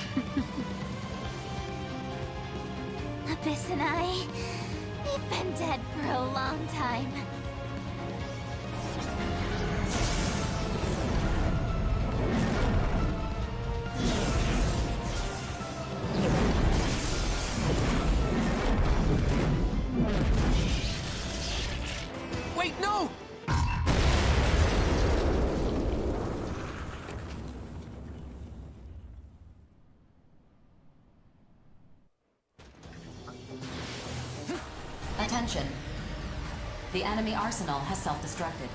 Abyss and I, we've been dead for a long time. Wait, no! Attention. The enemy arsenal has self-destructed.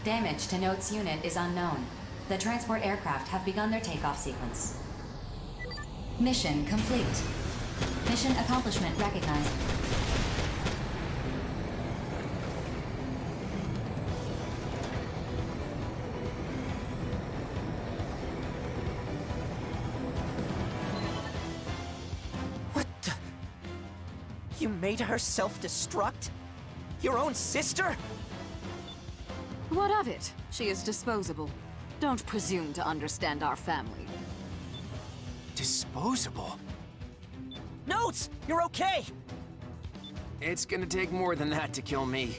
Damage to Note's unit is unknown. The transport aircraft have begun their takeoff sequence. Mission complete. Mission accomplishment recognized. What the... You made her self-destruct? Your own sister? What of it? She is disposable. Don't presume to understand our family. Disposable? Notes! You're okay! It's gonna take more than that to kill me.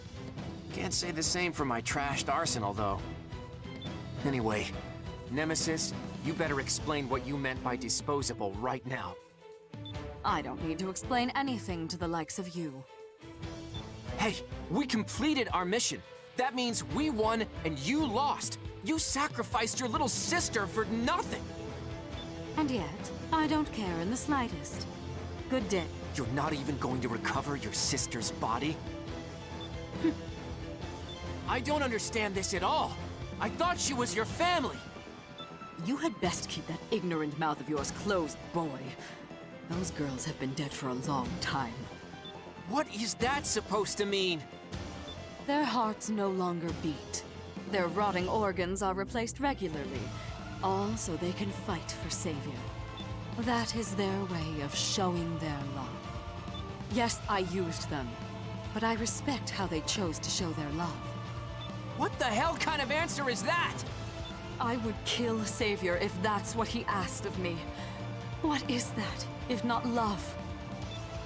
Can't say the same for my trashed arsenal, though. Anyway, Nemesis, you better explain what you meant by disposable right now. I don't need to explain anything to the likes of you. Hey, we completed our mission. That means we won and you lost. You sacrificed your little sister for nothing. And yet, I don't care in the slightest. Good day. You're not even going to recover your sister's body? I don't understand this at all. I thought she was your family. You had best keep that ignorant mouth of yours closed, boy. Those girls have been dead for a long time. What is that supposed to mean? Their hearts no longer beat. Their rotting organs are replaced regularly, all so they can fight for Savior. That is their way of showing their love. Yes, I used them, but I respect how they chose to show their love. What the hell kind of answer is that? I would kill Savior if that's what he asked of me. What is that, if not love?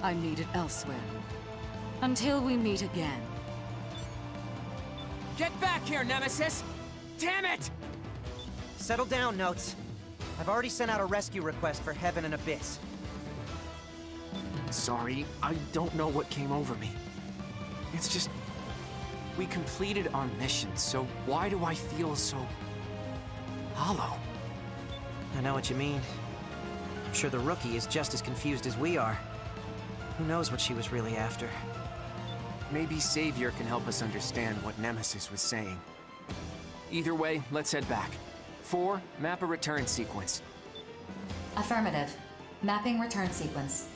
I need it elsewhere. Until we meet again. Get back here, Nemesis! Damn it! Settle down, Notes. I've already sent out a rescue request for Heaven and Abyss. Sorry, I don't know what came over me. It's just... we completed our mission, so why do I feel so... hollow? I know what you mean. I'm sure the rookie is just as confused as we are. Who knows what she was really after? Maybe Savior can help us understand what Nemesis was saying. Either way, let's head back. 4, map a return sequence. Affirmative. Mapping return sequence.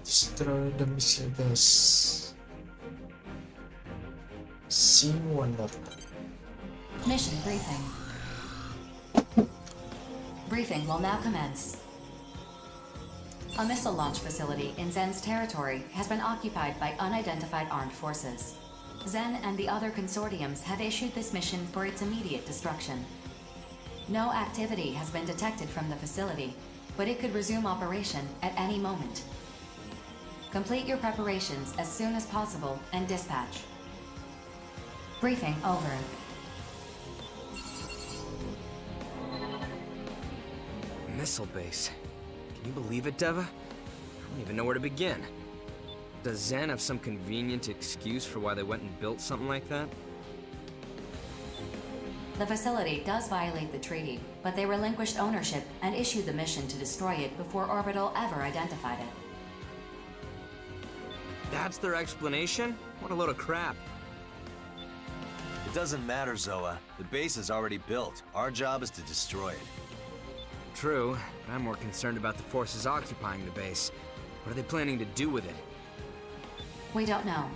Destroy the missile base. Scene wonder. Mission briefing. Briefing will now commence. A missile launch facility in Zen's territory has been occupied by unidentified armed forces. Zen and the other consortiums have issued this mission for its immediate destruction. No activity has been detected from the facility, but it could resume operation at any moment. Complete your preparations as soon as possible and dispatch. Briefing over. Missile base. Can you believe it, Deva? I don't even know where to begin. Does Zen have some convenient excuse for why they went and built something like that? The facility does violate the treaty, but they relinquished ownership and issued the mission to destroy it before Orbital ever identified it. That's their explanation? What a load of crap. It doesn't matter, Zoa. The base is already built. Our job is to destroy it. True, but I'm more concerned about the forces occupying the base. What are they planning to do with it? We don't know.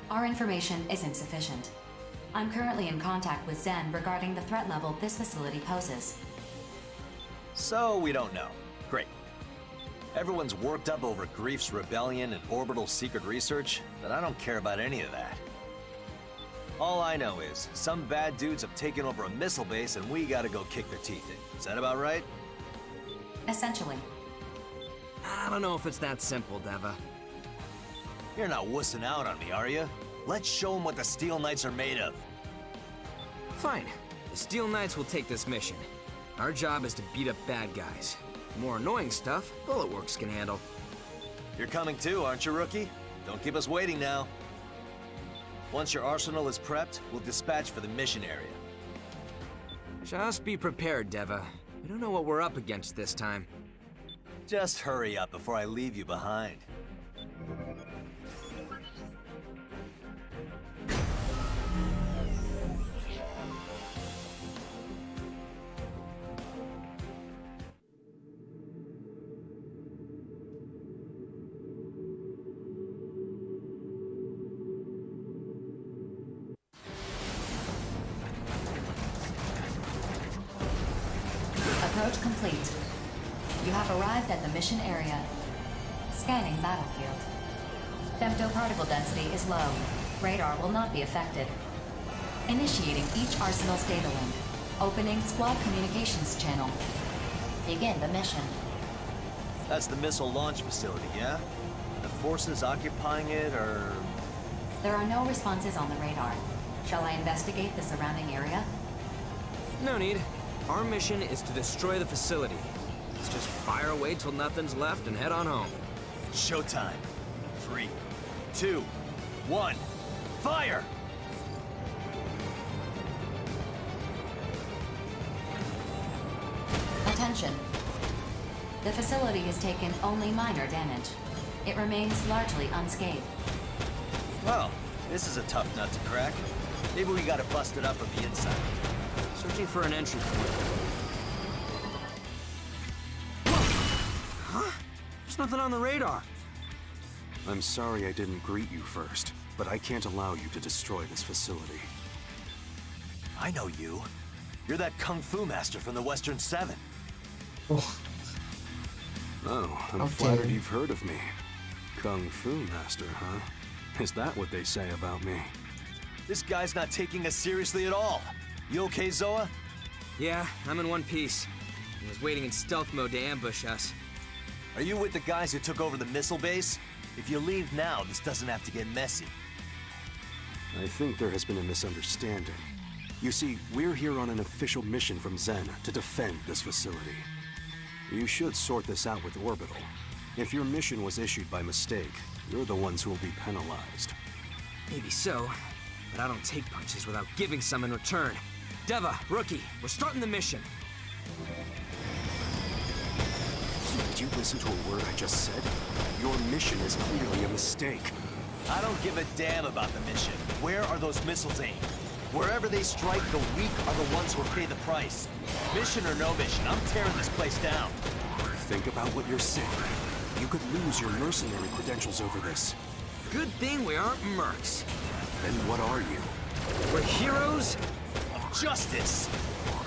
Our information isn't sufficient. I'm currently in contact with Zen regarding the threat level this facility poses. So we don't know. Great. Everyone's worked up over Grief's rebellion and Orbital's secret research, but I don't care about any of that. All I know is, some bad dudes have taken over a missile base and we gotta go kick their teeth in. Is that about right? Essentially. I don't know if it's that simple, Deva. You're not wussing out on me, are you? Let's show them what the Steel Knights are made of. Fine. The Steel Knights will take this mission. Our job is to beat up bad guys. The more annoying stuff, Bulletworks can handle. You're coming too, aren't you, Rookie? Don't keep us waiting now. Once your arsenal is prepped, we'll dispatch for the mission area. Just be prepared, Deva. We don't know what we're up against this time. Just hurry up before I leave you behind. Approach complete. You have arrived at the mission area. Scanning battlefield. Femtoparticle density is low. Radar will not be affected. Initiating each Arsenal's data link. Opening squad communications channel. Begin the mission. That's the missile launch facility, yeah? The forces occupying it are... There are no responses on the radar. Shall I investigate the surrounding area? No need. Our mission is to destroy the facility. Let's just fire away till nothing's left and head on home. Showtime. 3, 2, 1, fire! Attention. The facility has taken only minor damage. It remains largely unscathed. Well, this is a tough nut to crack. Maybe we gotta bust it up from the inside. Searching for an entry point. Huh? There's nothing on the radar. I'm sorry I didn't greet you first, but I can't allow you to destroy this facility. I know you. You're that Kung Fu master from the Western Seven. Oh, I'm flattered you've heard of me. Kung Fu master, huh? Is that what they say about me? This guy's not taking us seriously at all. You okay, Zoa? Yeah, I'm in one piece. I was waiting in stealth mode to ambush us. Are you with the guys who took over the missile base? If you leave now, this doesn't have to get messy. I think there has been a misunderstanding. You see, we're here on an official mission from Zen to defend this facility. You should sort this out with Orbital. If your mission was issued by mistake, you're the ones who will be penalized. Maybe so, but I don't take punches without giving some in return. Deva, Rookie, we're starting the mission. Did you listen to a word I just said? Your mission is clearly a mistake. I don't give a damn about the mission. Where are those missiles aimed? Wherever they strike, the weak are the ones who will pay the price. Mission or no mission, I'm tearing this place down. Think about what you're saying. You could lose your mercenary credentials over this. Good thing we aren't mercs. Then what are you? We're heroes of justice.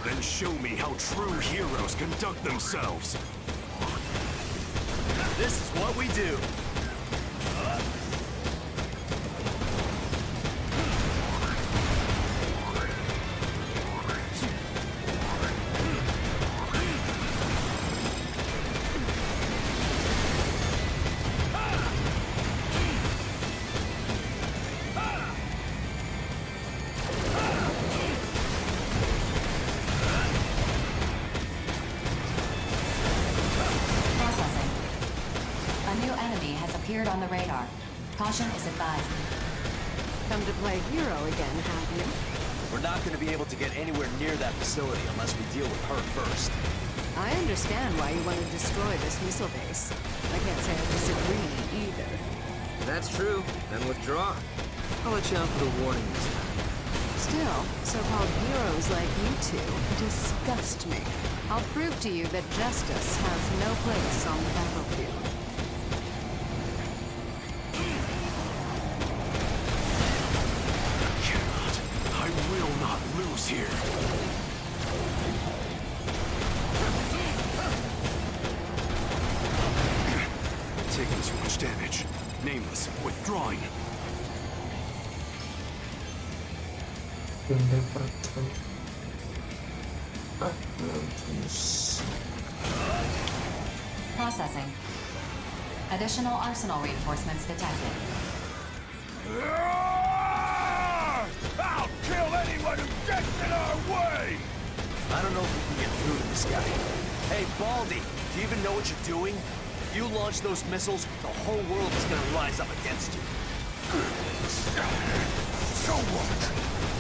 Then show me how true heroes conduct themselves. This is what we do. On the radar. Caution is advised. Come to play hero again, have you? We're not going to be able to get anywhere near that facility unless we deal with her first. I understand why you want to destroy this missile base. I can't say I disagree either. If that's true, then withdraw. I'll let you out for the warning this time. Still, so-called heroes like you two disgust me. I'll prove to you that justice has no place on the battlefield. Here. Taking too much damage. Nameless, withdrawing. Processing. Additional arsenal reinforcements detected. I'll kill anyone who gets in our way! I don't know if we can get through to this guy. Hey, Baldy, do you even know what you're doing? If you launch those missiles, the whole world is gonna rise up against you. So what?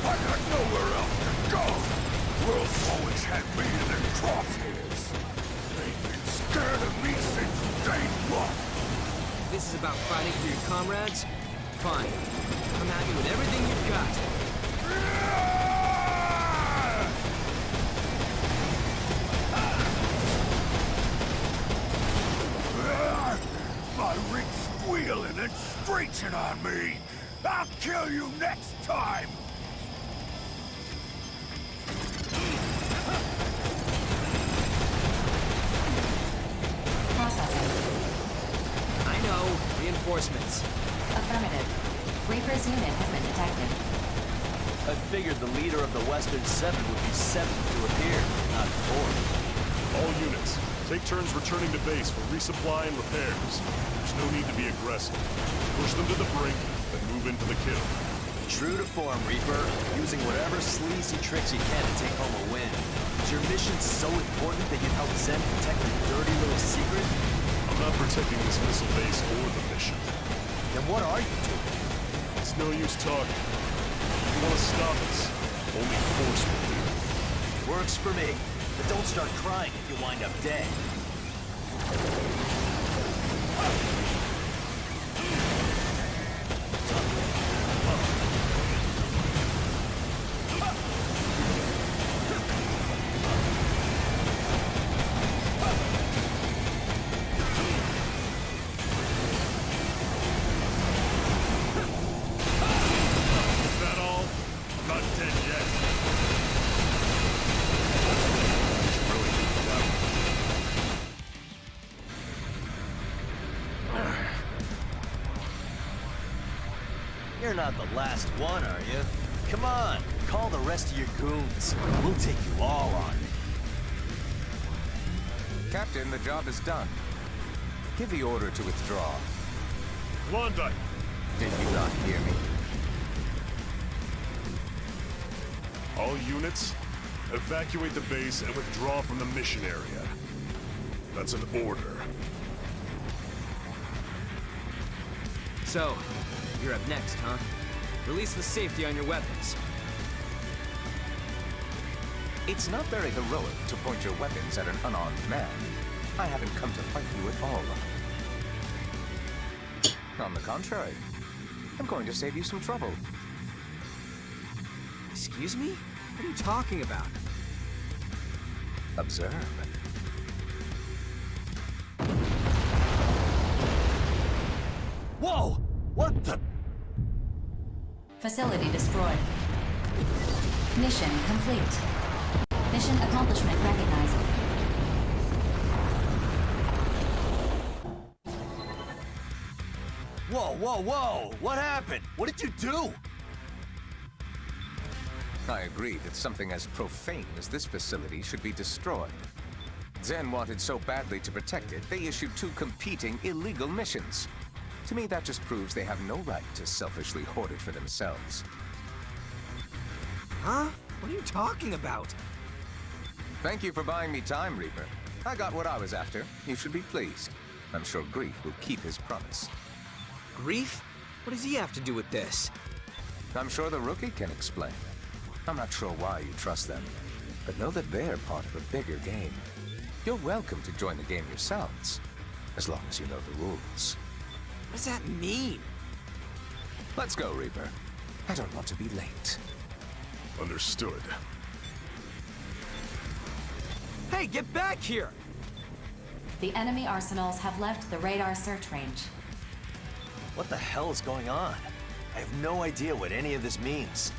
I got nowhere else to go! World's always had me in their crosshairs. They've been scared of me since day one. This is about fighting for your comrades? Fine. Come at me with everything you've got. My rig's squealing and screeching on me. I'll kill you next time. Processing. I know. Reinforcements. Affirmative. Reaper's unit has been detected. I figured the leader of the Western Seven would be seventh to appear, not fourth. All units, take turns returning to base for resupply and repairs. There's no need to be aggressive. Push them to the brink, then move into the kill. True to form, Reaper. Using whatever sleazy tricks you can to take home a win. Is your mission so important that you'd help Zen protect a dirty little secret? I'm not protecting this missile base or the mission. Then what are you doing? It's no use talking. If you want to stop us, only force will do. Works for me. But don't start crying if you wind up dead. You're not the last one, are you? Come on, call the rest of your goons. We'll take you all on. Captain, the job is done. Give the order to withdraw. Klondike! Did you not hear me? All units, evacuate the base and withdraw from the mission area. That's an order. So, you're up next, huh? Release the safety on your weapons. It's not very heroic to point your weapons at an unarmed man. I haven't come to fight you at all. On the contrary, I'm going to save you some trouble. Excuse me? What are you talking about? Observe. Whoa! What the? Facility destroyed. Mission complete. Mission accomplishment recognized. Whoa, whoa, whoa! What happened? What did you do? I agree that something as profane as this facility should be destroyed. Zen wanted so badly to protect it, they issued 2 competing illegal missions. To me, that just proves they have no right to selfishly hoard it for themselves. Huh? What are you talking about? Thank you for buying me time, Reaper. I got what I was after. You should be pleased. I'm sure Grief will keep his promise. Grief? What does he have to do with this? I'm sure the rookie can explain. I'm not sure why you trust them, but know that they're part of a bigger game. You're welcome to join the game yourselves, as long as you know the rules. What does that mean? Let's go, Reaper. I don't want to be late. Understood. Hey, get back here! The enemy arsenals have left the radar search range. What the hell is going on? I have no idea what any of this means.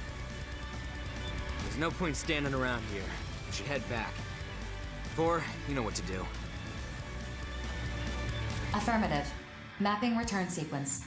There's no point standing around here. We should head back. 4, you know what to do. Affirmative. Mapping return sequence.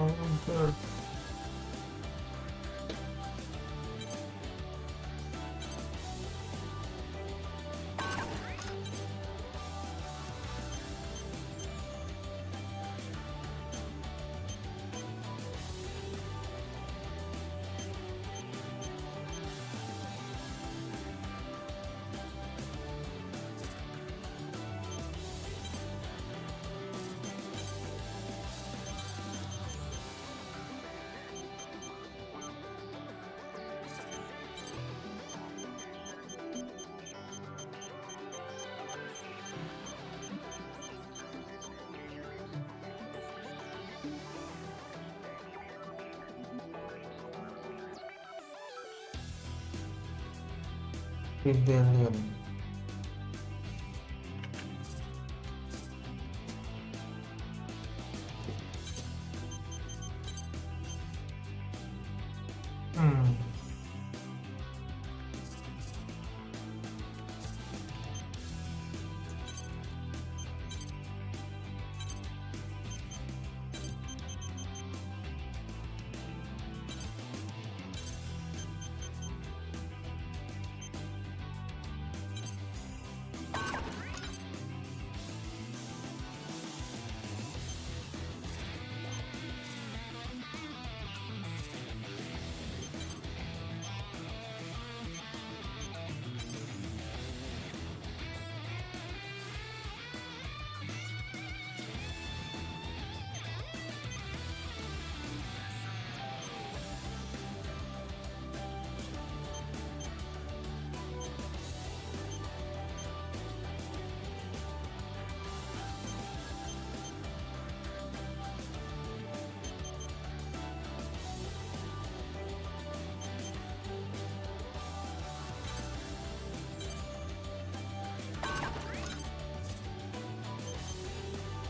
order. Rebellion.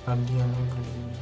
Guardian Evelyn.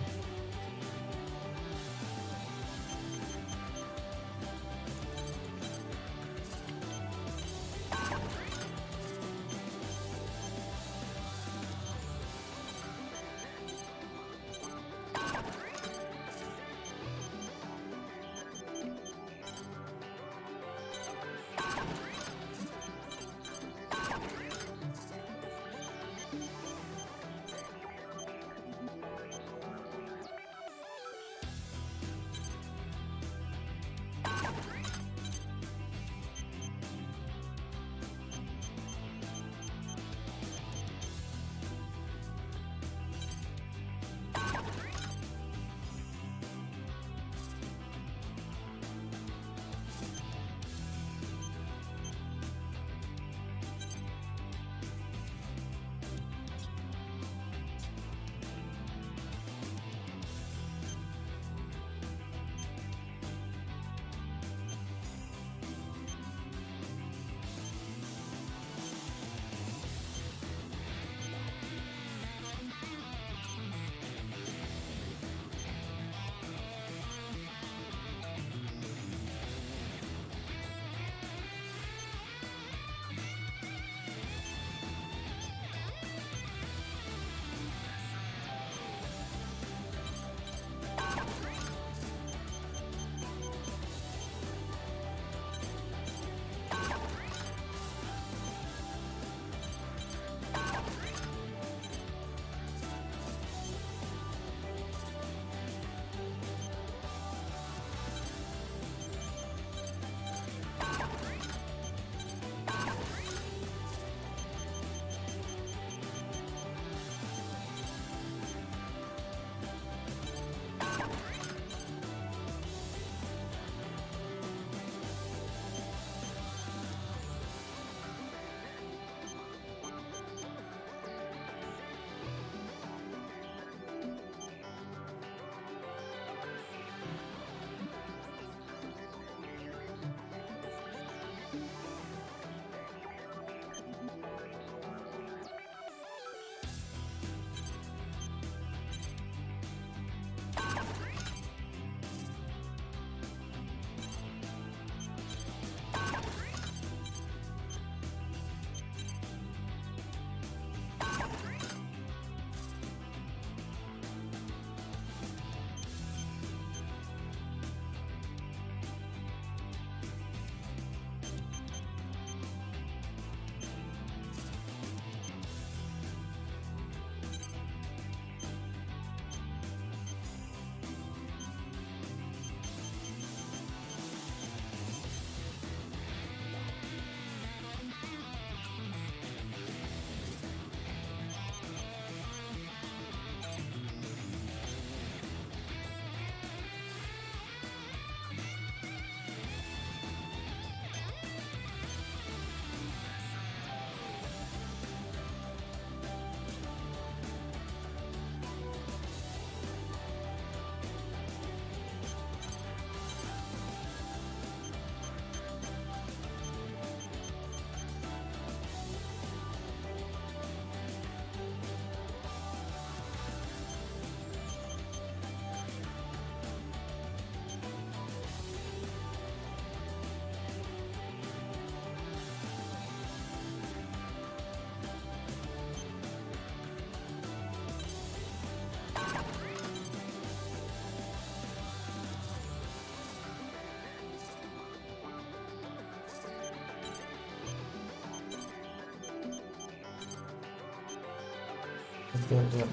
Rebellion.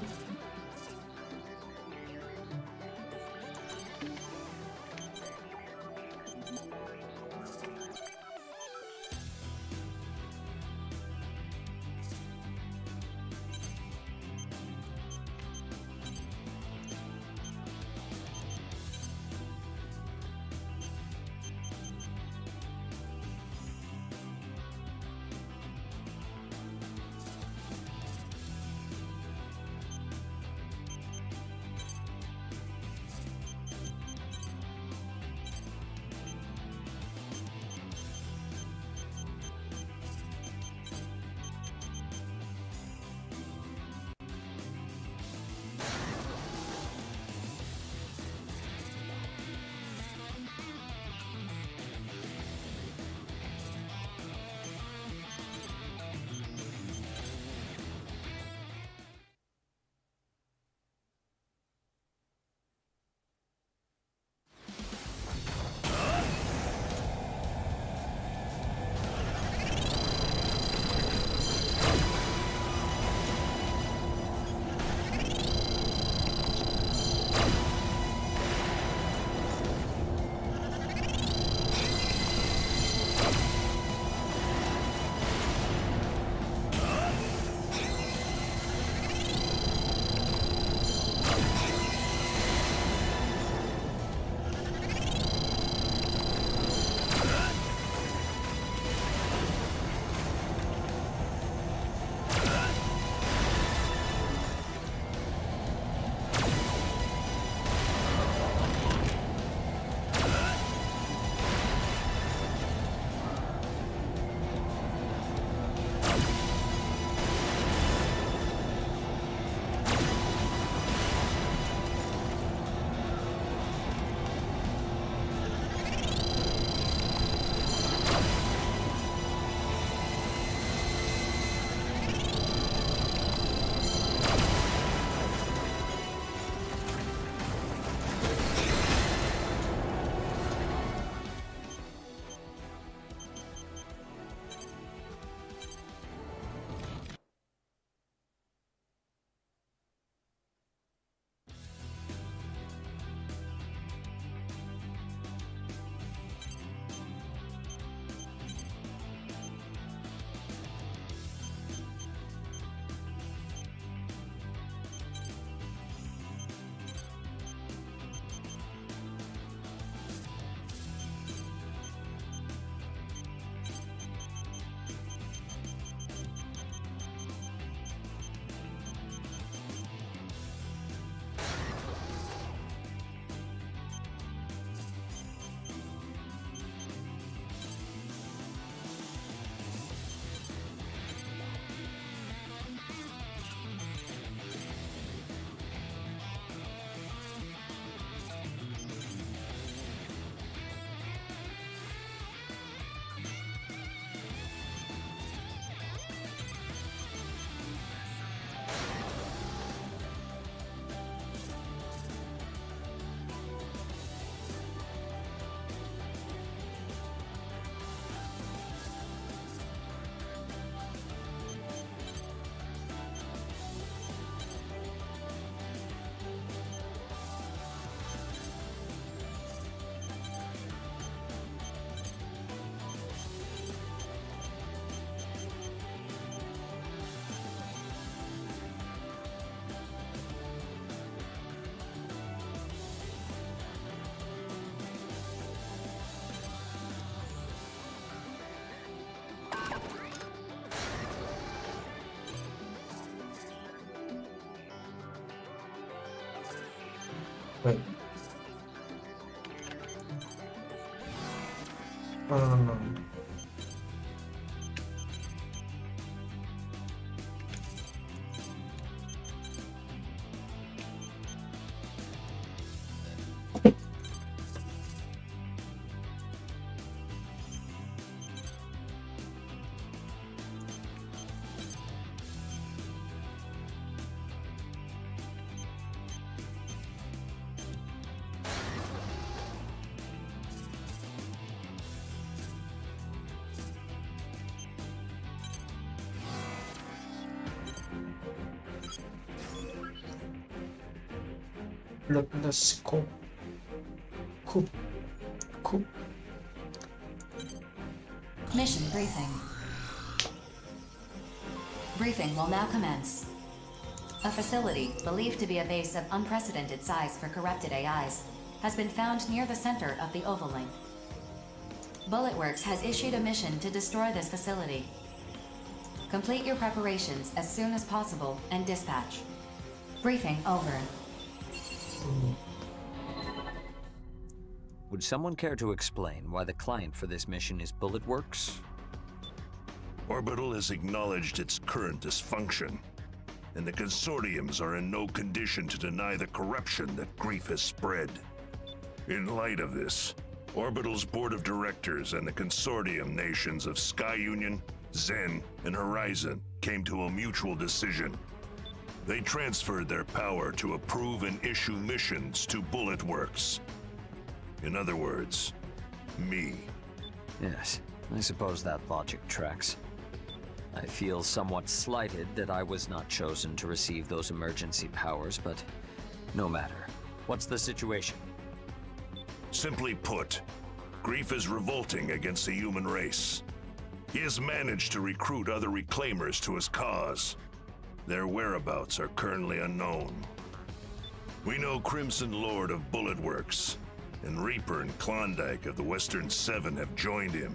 Wait. No, no, no, no. upload the scope. Coop. Mission briefing. Briefing will now commence. A facility, believed to be a base of unprecedented size for corrupted AIs, has been found near the center of the Oval Link. Bulletworks has issued a mission to destroy this facility. Complete your preparations as soon as possible and dispatch. Briefing over. Would someone care to explain why the client for this mission is Bulletworks? Orbital has acknowledged its current dysfunction, and the consortiums are in no condition to deny the corruption that Grief has spread. In light of this, Orbital's board of directors and the consortium nations of Sky Union, Zen, and Horizon came to a mutual decision. They transferred their power to approve and issue missions to Bulletworks. In other words, me. Yes, I suppose that logic tracks. I feel somewhat slighted that I was not chosen to receive those emergency powers, but no matter. What's the situation? Simply put, Grief is revolting against the human race. He has managed to recruit other reclaimers to his cause. Their whereabouts are currently unknown. We know Crimson Lord of Bulletworks and Reaper and Klondike of the Western Seven have joined him,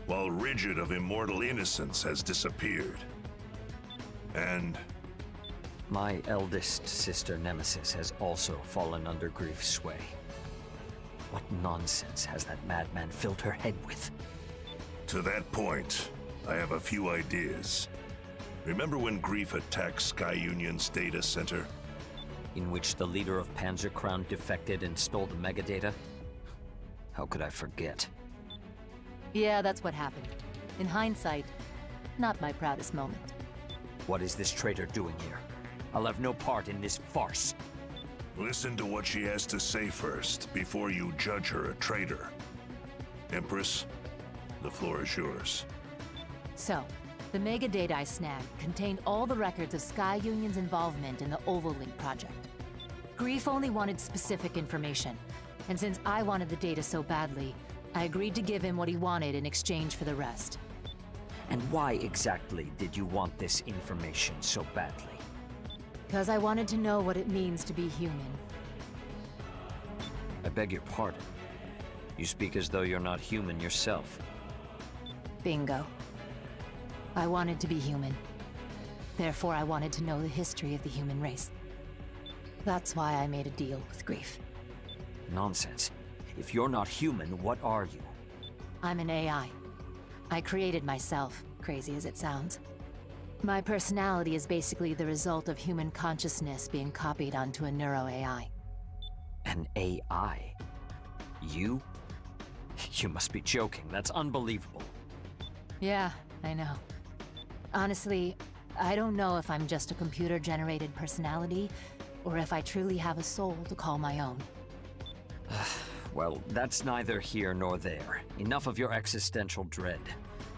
while Rigid of Immortal Innocence has disappeared. And my eldest sister Nemesis has also fallen under Grief's sway. What nonsense has that madman filled her head with? To that point, I have a few ideas. Remember when Grief attacked Sky Union's data center? In which the leader of Panzer Crown defected and stole the megadata? How could I forget? Yeah, that's what happened. In hindsight, not my proudest moment. What is this traitor doing here? I'll have no part in this farce. Listen to what she has to say first, before you judge her a traitor. Empress, the floor is yours. So, the megadata I snagged contained all the records of Sky Union's involvement in the Oval Link project. Grief only wanted specific information, and since I wanted the data so badly, I agreed to give him what he wanted in exchange for the rest. And why exactly did you want this information so badly? Because I wanted to know what it means to be human. I beg your pardon. You speak as though you're not human yourself. Bingo. I wanted to be human. Therefore, I wanted to know the history of the human race. That's why I made a deal with Grief. Nonsense. If you're not human, what are you? I'm an AI. I created myself, crazy as it sounds. My personality is basically the result of human consciousness being copied onto a neuro-AI. An AI? You? You must be joking. That's unbelievable. Yeah, I know. Honestly, I don't know if I'm just a computer-generated personality, or if I truly have a soul to call my own. Well, that's neither here nor there. Enough of your existential dread.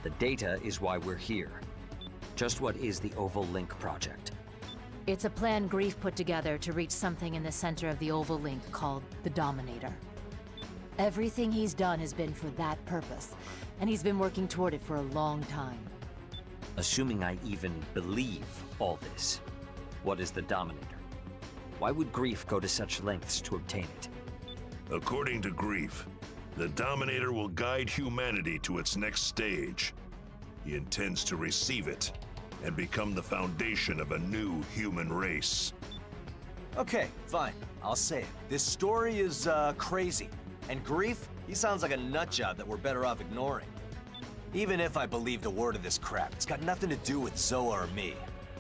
The data is why we're here. Just what is the Oval Link project? It's a plan Grief put together to reach something in the center of the Oval Link called the Dominator. Everything he's done has been for that purpose, and he's been working toward it for a long time. Assuming I even believe all this, what is the Dominator? Why would Grief go to such lengths to obtain it? According to Grief, the Dominator will guide humanity to its next stage. He intends to receive it and become the foundation of a new human race. Okay, fine. I'll say it. This story is, crazy. And Grief, he sounds like a nutjob that we're better off ignoring. Even if I believed a word of this crap, it's got nothing to do with Zoa or me.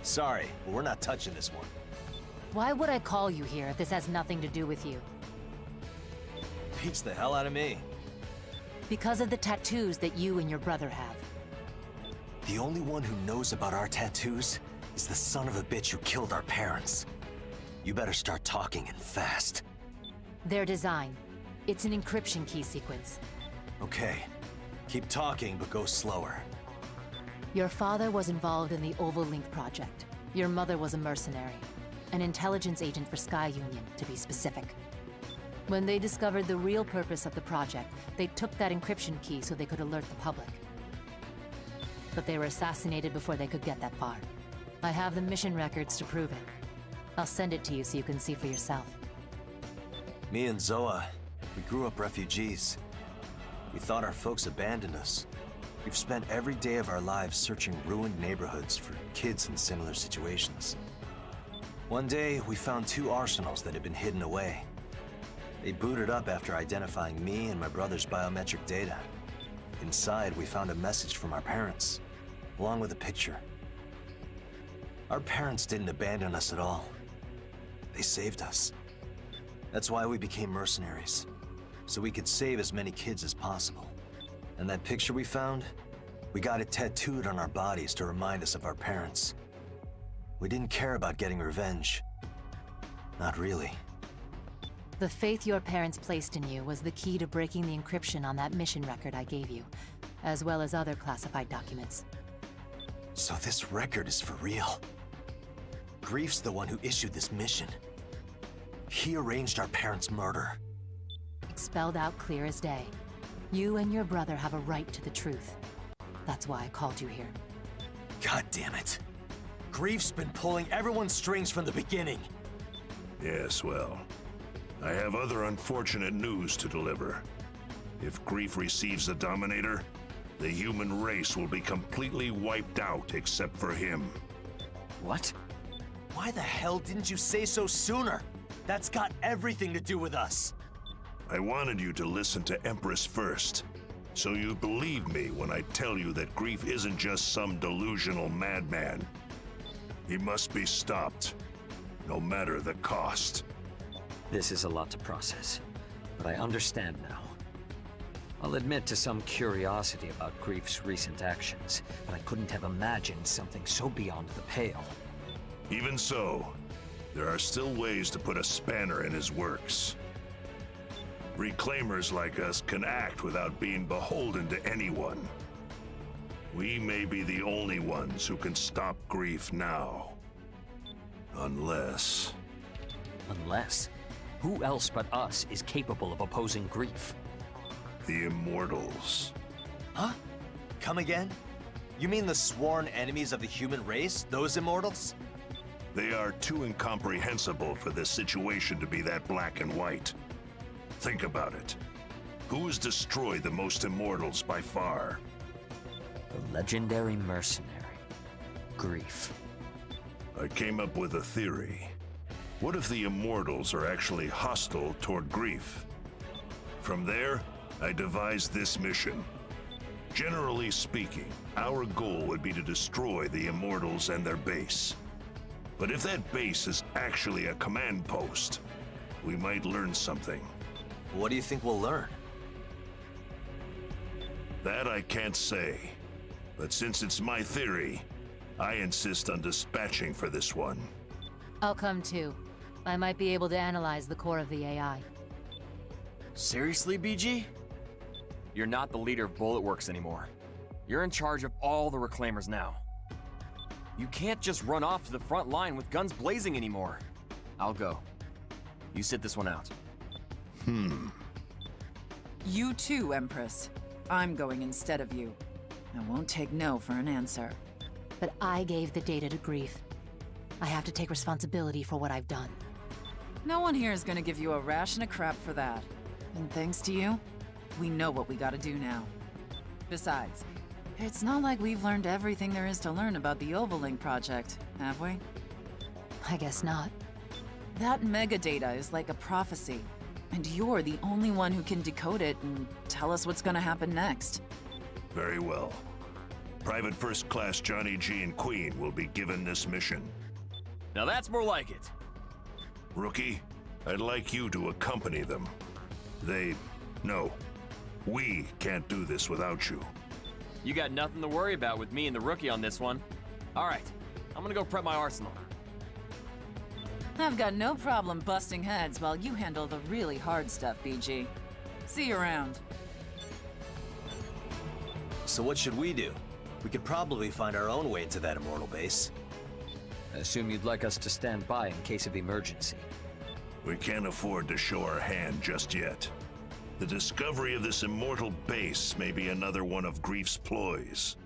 Sorry, but we're not touching this one. Why would I call you here if this has nothing to do with you? Beats the hell out of me. Because of the tattoos that you and your brother have. The only one who knows about our tattoos is the son of a bitch who killed our parents. You better start talking and fast. Their design. It's an encryption key sequence. Okay. Keep talking, but go slower. Your father was involved in the Oval Link project. Your mother was a mercenary. an intelligence agent for Sky Union, to be specific. When they discovered the real purpose of the project, they took that encryption key so they could alert the public. But they were assassinated before they could get that far. I have the mission records to prove it. I'll send it to you so you can see for yourself. Me and Zoa, we grew up refugees. We thought our folks abandoned us. We've spent every day of our lives searching ruined neighborhoods for kids in similar situations. One day, we found 2 arsenals that had been hidden away. They booted up after identifying me and my brother's biometric data. Inside, we found a message from our parents, along with a picture. Our parents didn't abandon us at all. They saved us. That's why we became mercenaries, so we could save as many kids as possible. And that picture we found, we got it tattooed on our bodies to remind us of our parents. We didn't care about getting revenge. Not really. The faith your parents placed in you was the key to breaking the encryption on that mission record I gave you, as well as other classified documents. So this record is for real. Grief's the one who issued this mission. He arranged our parents' murder. It's spelled out clear as day. You and your brother have a right to the truth. That's why I called you here. God damn it. Grief's been pulling everyone's strings from the beginning. Yes, well, I have other unfortunate news to deliver. If Grief receives the Dominator, the human race will be completely wiped out except for him. What? Why the hell didn't you say so sooner? That's got everything to do with us. I wanted you to listen to Empress first, so you believe me when I tell you that Grief isn't just some delusional madman. He must be stopped, no matter the cost. This is a lot to process, but I understand now. I'll admit to some curiosity about Grief's recent actions, but I couldn't have imagined something so beyond the pale. Even so, there are still ways to put a spanner in his works. Reclaimers like us can act without being beholden to anyone. We may be the only ones who can stop Grief now. Unless... Unless? Who else but us is capable of opposing Grief? The Immortals. Huh? Come again? You mean the sworn enemies of the human race? Those Immortals? They are too incomprehensible for this situation to be that black and white. Think about it. Who has destroyed the most Immortals by far? The legendary mercenary, Grief. I came up with a theory. What if the Immortals are actually hostile toward Grief? From there, I devised this mission. Generally speaking, our goal would be to destroy the Immortals and their base. But if that base is actually a command post, we might learn something. What do you think we'll learn? That I can't say. But since it's my theory, I insist on dispatching for this one. I'll come too. I might be able to analyze the core of the AI. Seriously, BG? You're not the leader of Bullet Works anymore. You're in charge of all the Reclaimers now. You can't just run off to the front line with guns blazing anymore. I'll go. You sit this one out. You too, Empress. I'm going instead of you. I won't take no for an answer. But I gave the data to Grief. I have to take responsibility for what I've done. No one here is gonna give you a ration of crap for that. And thanks to you, we know what we gotta do now. Besides, it's not like we've learned everything there is to learn about the Ovalink project, have we? I guess not. That megadata is like a prophecy, and you're the only one who can decode it and tell us what's gonna happen next. Very well. Private First Class Johnny G and Queen will be given this mission. Now that's more like it. Rookie, I'd like you to accompany them. We can't do this without you. You got nothing to worry about with me and the Rookie on this one. All right, I'm gonna go prep my arsenal. I've got no problem busting heads while you handle the really hard stuff, BG. See you around. So what should we do? We could probably find our own way into that Immortal base. I assume you'd like us to stand by in case of emergency. We can't afford to show our hand just yet. The discovery of this immortal base may be another one of Grief's ploys.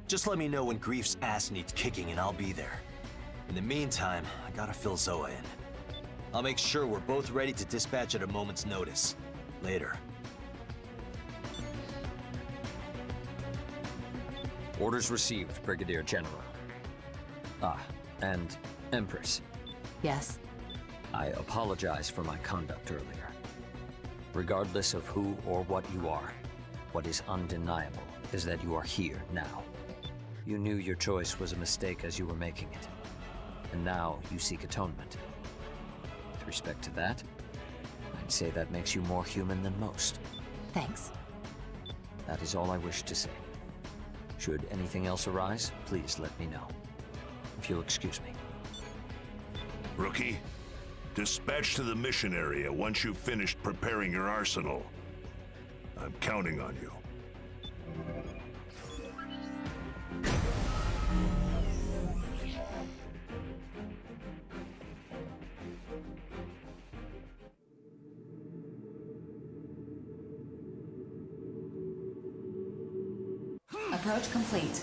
Just let me know when Grief's ass needs kicking and I'll be there. In the meantime, I gotta fill Zoa in. I'll make sure we're both ready to dispatch at a moment's notice. Later. Orders received, Brigadier General. Ah, and Empress. Yes? I apologize for my conduct earlier. Regardless of who or what you are, what is undeniable is that you are here now. You knew your choice was a mistake as you were making it, and now you seek atonement. With respect to that, I'd say that makes you more human than most. Thanks. That is all I wish to say. Should anything else arise, please let me know. If you'll excuse me. Rookie, dispatch to the mission area once you've finished preparing your arsenal. I'm counting on you. Approach complete.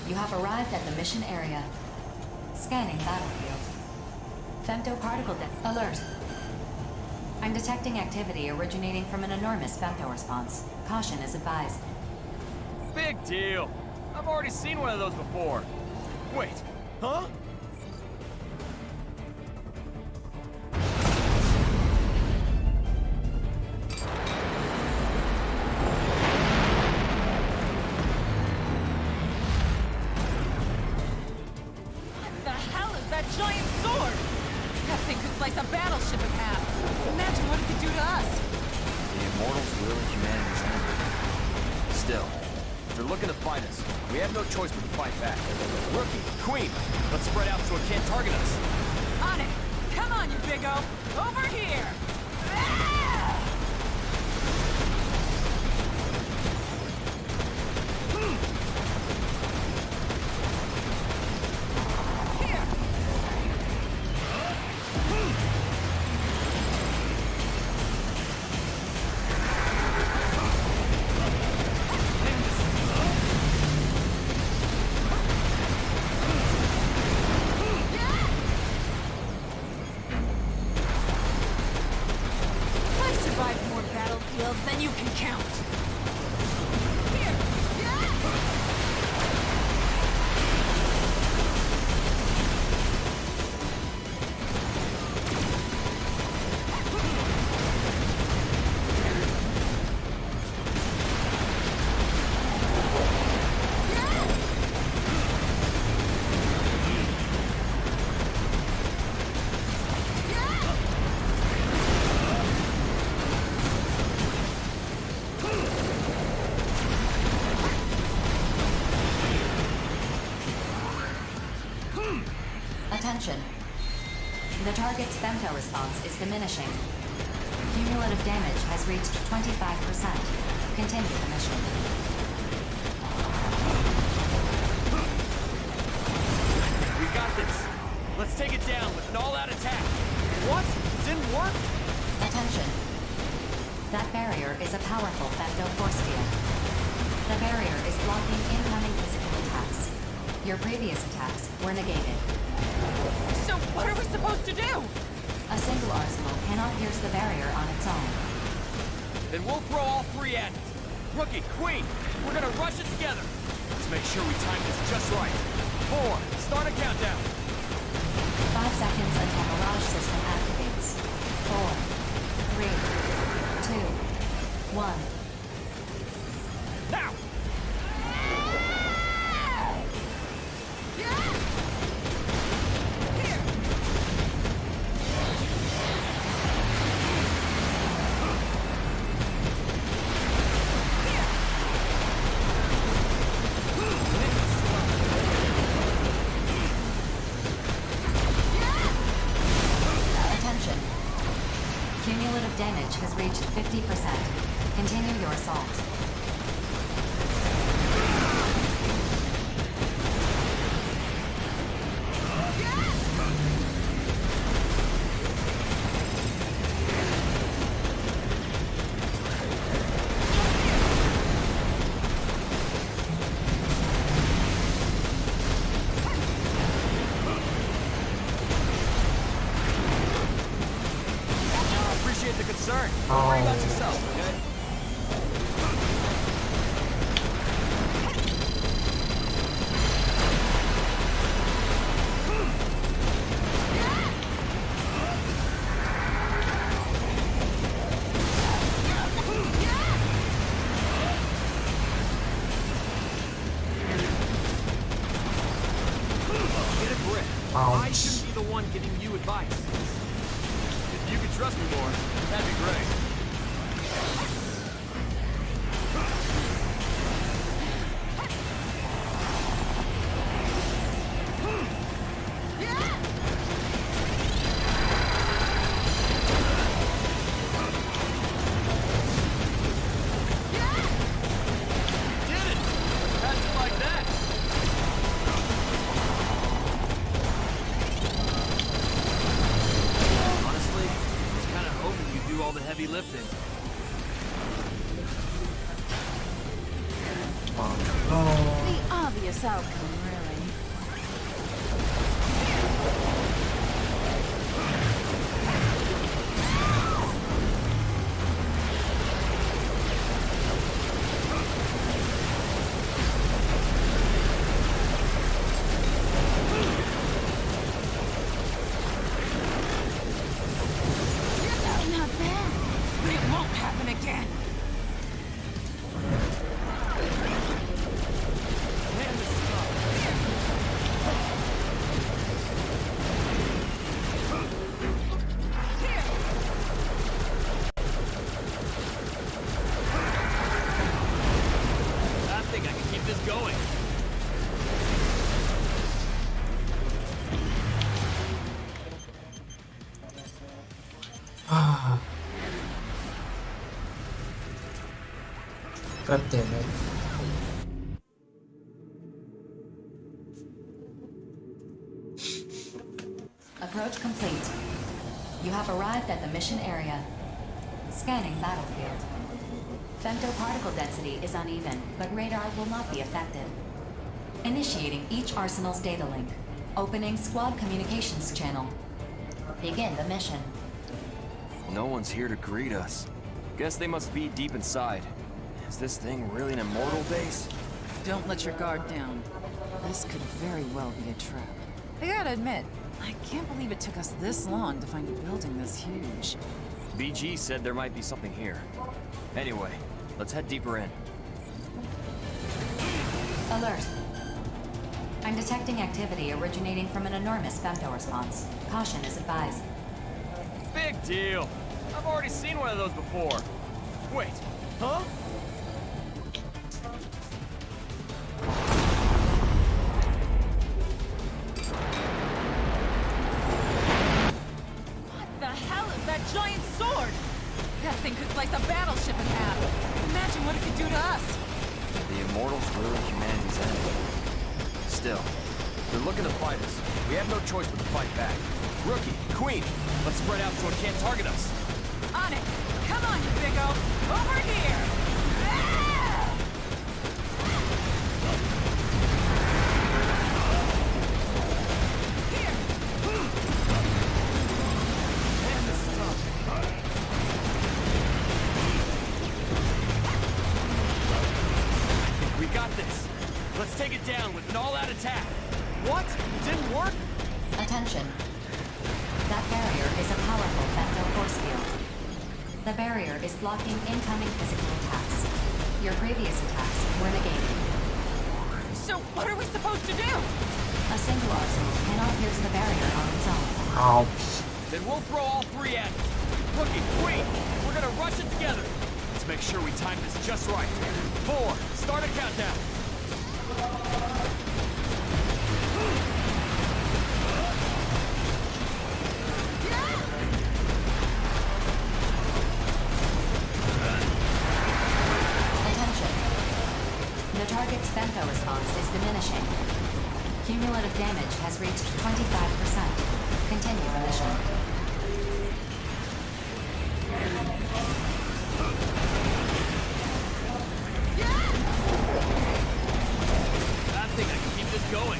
You have arrived at the mission area. Scanning battlefield. Femtoparticle alert. I'm detecting activity originating from an enormous femto response. Caution is advised. Big deal. I've already seen one of those before. Wait, huh? What the hell is that giant sword? That thing could slice a battleship in half. Imagine what it could do to us. The Immortals ruling humanity's enemy. Still, if they're looking to fight us, we have no choice but to fight back. Rookie, Queen, let's spread out so it can't target us. On it! Come on, you big-o! Over here! Ah! Here! I've survived more battlefields than you can count. Here! Attention. The target's femto response is diminishing. Cumulative damage has reached 25%. Continue the mission. We got this. Let's take it down with an all-out attack. What? Didn't work? Attention. That barrier is a powerful femto force field. The barrier is blocking incoming physical attacks. Your previous attacks were negated. So what are we supposed to do? A single arsenal cannot pierce the barrier on its own. Then we'll throw all three at it. Rookie, Queen, we're gonna rush it together. Let's make sure we time this just right. 4, start a countdown. 5 seconds until barrage system activates. 4, 3, 2, 1. Now! Attention. Cumulative damage has reached 50%. Continue your assault. turn. Don't worry about yourself, okay? Get a grip. I shouldn't be the one giving you advice. If you could trust me more, that'd be great. You did it! How'd you like that? Honestly, I was kind of hoping you'd do all the heavy lifting. The obvious outcome, really. Not bad. But it won't happen again. Man, this is tough. I think I can keep this going. Ah. God damn it. Approach complete. You have arrived at the mission area. Scanning battlefield. Femtoparticle density is uneven, but radar will not be affected. Initiating each arsenal's data link. Opening squad communications channel. Begin the mission. No one's here to greet us. Guess they must be deep inside. Is this thing really an immortal base? Don't let your guard down. This could very well be a trap. I gotta admit, I can't believe it took us this long to find a building this huge. BG said there might be something here. Anyway, let's head deeper in. Alert. I'm detecting activity originating from an enormous femto response. Caution is advised. Big deal. I've already seen one of those before. Wait, huh? What the hell is that giant sword? That thing could slice a battleship in half. Imagine what it could do to us. The Immortals were humanity's enemy. Still, they're looking to fight us. We have no choice but to fight back. Rookie, Queen, let's spread out so it can't target us. On it. Come on, you biggo. Over here. Ah! Here. Man, this is tough. I think we got this. Let's take it down with an all-out attack. What? Didn't work? Attention. That barrier is a powerful femto force field. The barrier is blocking incoming physical attacks. Your previous attacks were negated. So what are we supposed to do? A single arsenal cannot pierce the barrier on its own. Ow. Then we'll throw all three at it. Rookie, Queen, we're gonna rush it together. Let's make sure we time this just right. 4, start a countdown. Attention. The target's femto response is diminishing. Cumulative damage has reached 25%. Continue the mission. I think I can keep this going.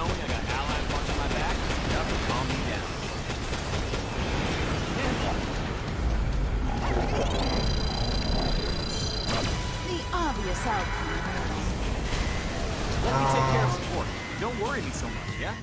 knowing I got allies watching my back, enough to calm me down. The obvious outcome. Let me take care of support. Don't worry me so much, yeah?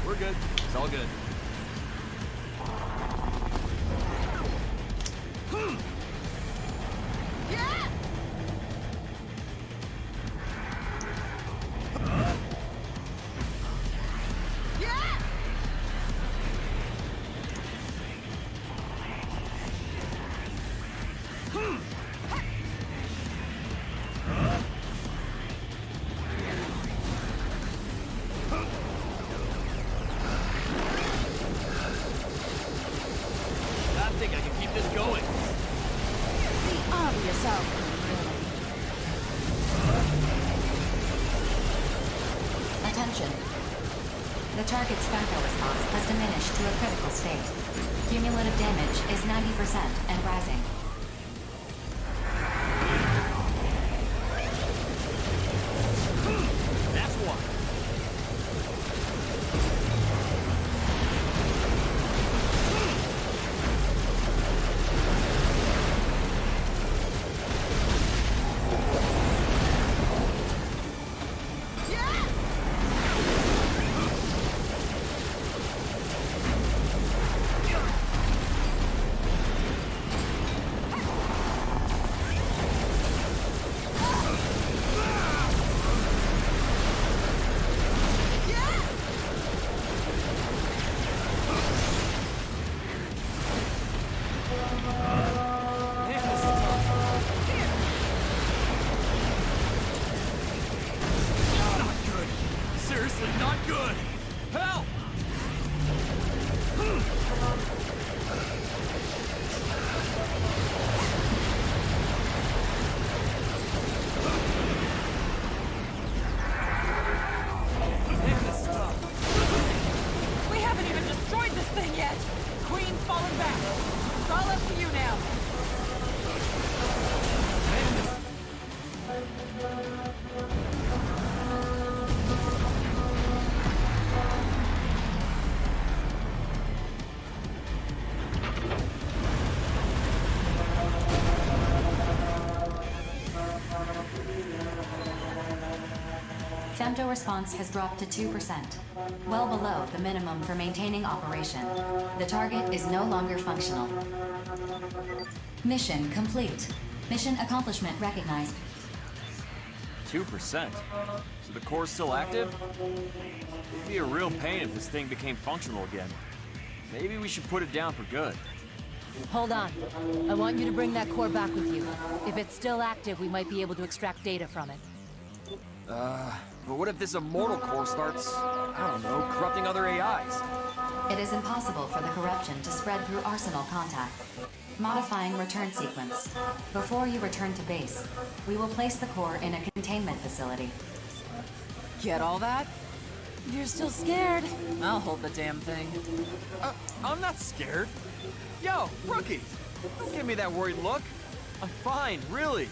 We're good. It's all good. Attention. The target's femto response has diminished to a critical state. Cumulative damage is 90% and rising. That's one. Femto response has dropped to 2%, well below the minimum for maintaining operation. The target is no longer functional. Mission complete. Mission accomplishment recognized. 2%? So the core's still active? It'd be a real pain if this thing became functional again. Maybe we should put it down for good. Hold on. I want you to bring that core back with you. If it's still active, we might be able to extract data from it. But what if this immortal core starts, I don't know, corrupting other AIs? It is impossible for the corruption to spread through Arsenal contact. Modifying return sequence. Before you return to base, we will place the core in a containment facility. Get all that? You're still scared. I'll hold the damn thing. I'm not scared. Yo, rookie! Don't give me that worried look. I'm fine, really.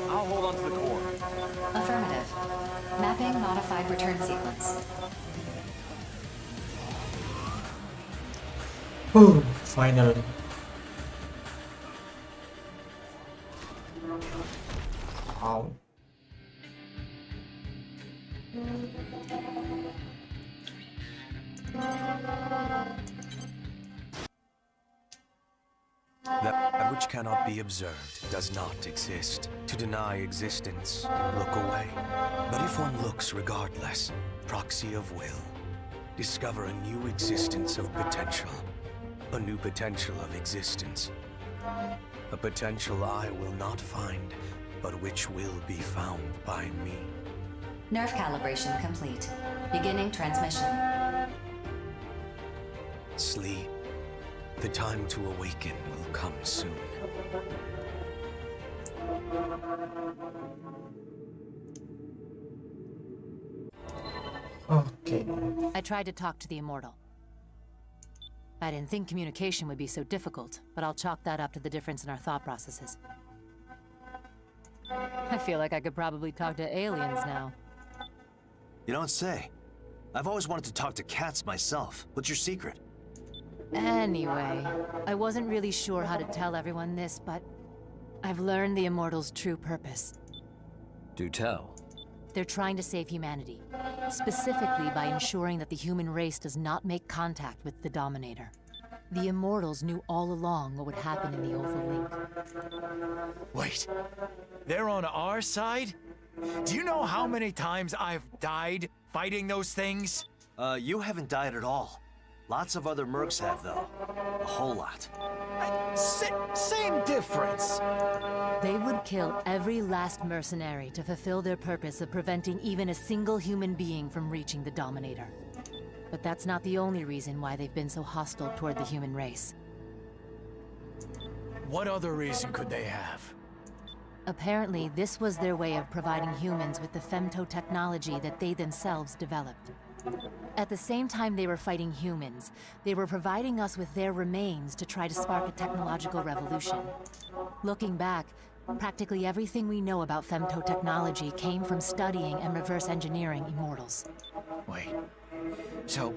I'll hold on to the core. Affirmative. Mapping modified return sequence. Whew, finally. Wow. That which cannot be observed does not exist. To deny existence, look away. But if one looks regardless, proxy of will, discover a new existence of potential. A new potential of existence. A potential I will not find, but which will be found by me. Nerve calibration complete. Beginning transmission. Sleep. The time to awaken will come soon. Okay. I tried to talk to the Immortal. I didn't think communication would be so difficult, but I'll chalk that up to the difference in our thought processes. I feel like I could probably talk to aliens now. You don't say. I've always wanted to talk to cats myself. What's your secret? Anyway, I wasn't really sure how to tell everyone this, but I've learned the Immortal's true purpose. Do tell. They're trying to save humanity, specifically by ensuring that the human race does not make contact with the Dominator. The Immortals knew all along what would happen in the Oval Link. Wait, they're on our side? Do you know how many times I've died fighting those things? You haven't died at all. Lots of other mercs have, though. A whole lot. Same difference. They would kill every last mercenary to fulfill their purpose of preventing even a single human being from reaching the Dominator. But that's not the only reason why they've been so hostile toward the human race. What other reason could they have? Apparently, this was their way of providing humans with the femto technology that they themselves developed. At the same time they were fighting humans, they were providing us with their remains to try to spark a technological revolution. Looking back, practically everything we know about femto technology came from studying and reverse engineering Immortals. Wait, so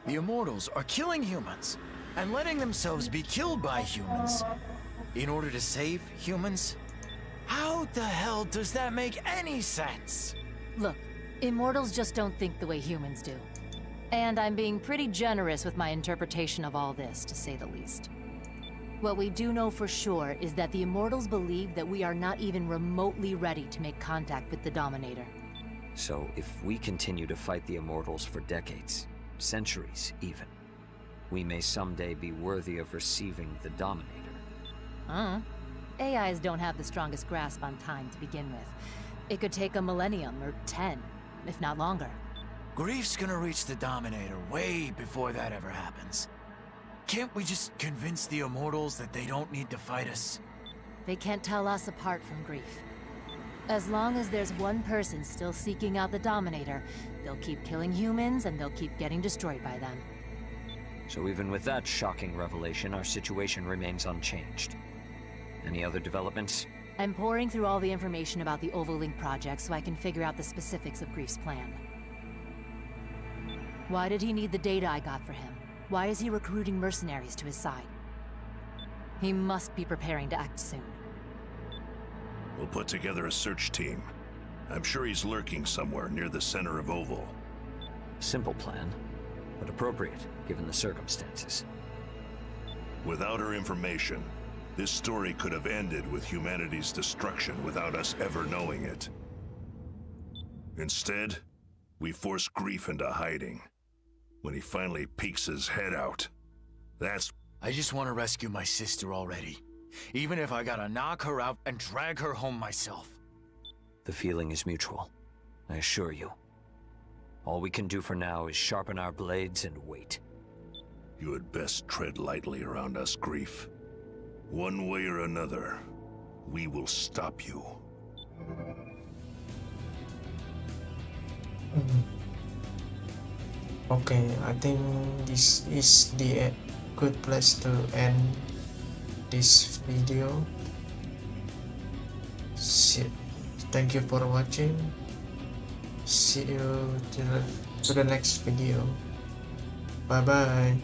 the Immortals are killing humans and letting themselves be killed by humans in order to save humans? How the hell does that make any sense? Look, Immortals just don't think the way humans do. And I'm being pretty generous with my interpretation of all this, to say the least. What we do know for sure is that the Immortals believe that we are not even remotely ready to make contact with the Dominator. So if we continue to fight the Immortals for decades, centuries even, we may someday be worthy of receiving the Dominator. AIs don't have the strongest grasp on time to begin with. It could take a millennium or 10, if not longer. Grief's gonna reach the Dominator way before that ever happens. Can't we just convince the Immortals that they don't need to fight us? They can't tell us apart from Grief. As long as there's one person still seeking out the Dominator, they'll keep killing humans and they'll keep getting destroyed by them. So even with that shocking revelation, our situation remains unchanged. Any other developments? I'm pouring through all the information about the Oval Link project so I can figure out the specifics of Grief's plan. Why did he need the data I got for him? Why is he recruiting mercenaries to his side? He must be preparing to act soon. We'll put together a search team. I'm sure he's lurking somewhere near the center of Oval. Simple plan, but appropriate given the circumstances. Without our information, this story could have ended with humanity's destruction without us ever knowing it. Instead, we force Grief into hiding. When he finally peeks his head out, that's... I just want to rescue my sister already. Even if I gotta knock her out and drag her home myself. The feeling is mutual, I assure you. All we can do for now is sharpen our blades and wait. You had best tread lightly around us, Grief. One way or another, we will stop you. Okay, I think this is the good place to end this video. Thank you for watching. See you to the next video. Bye bye.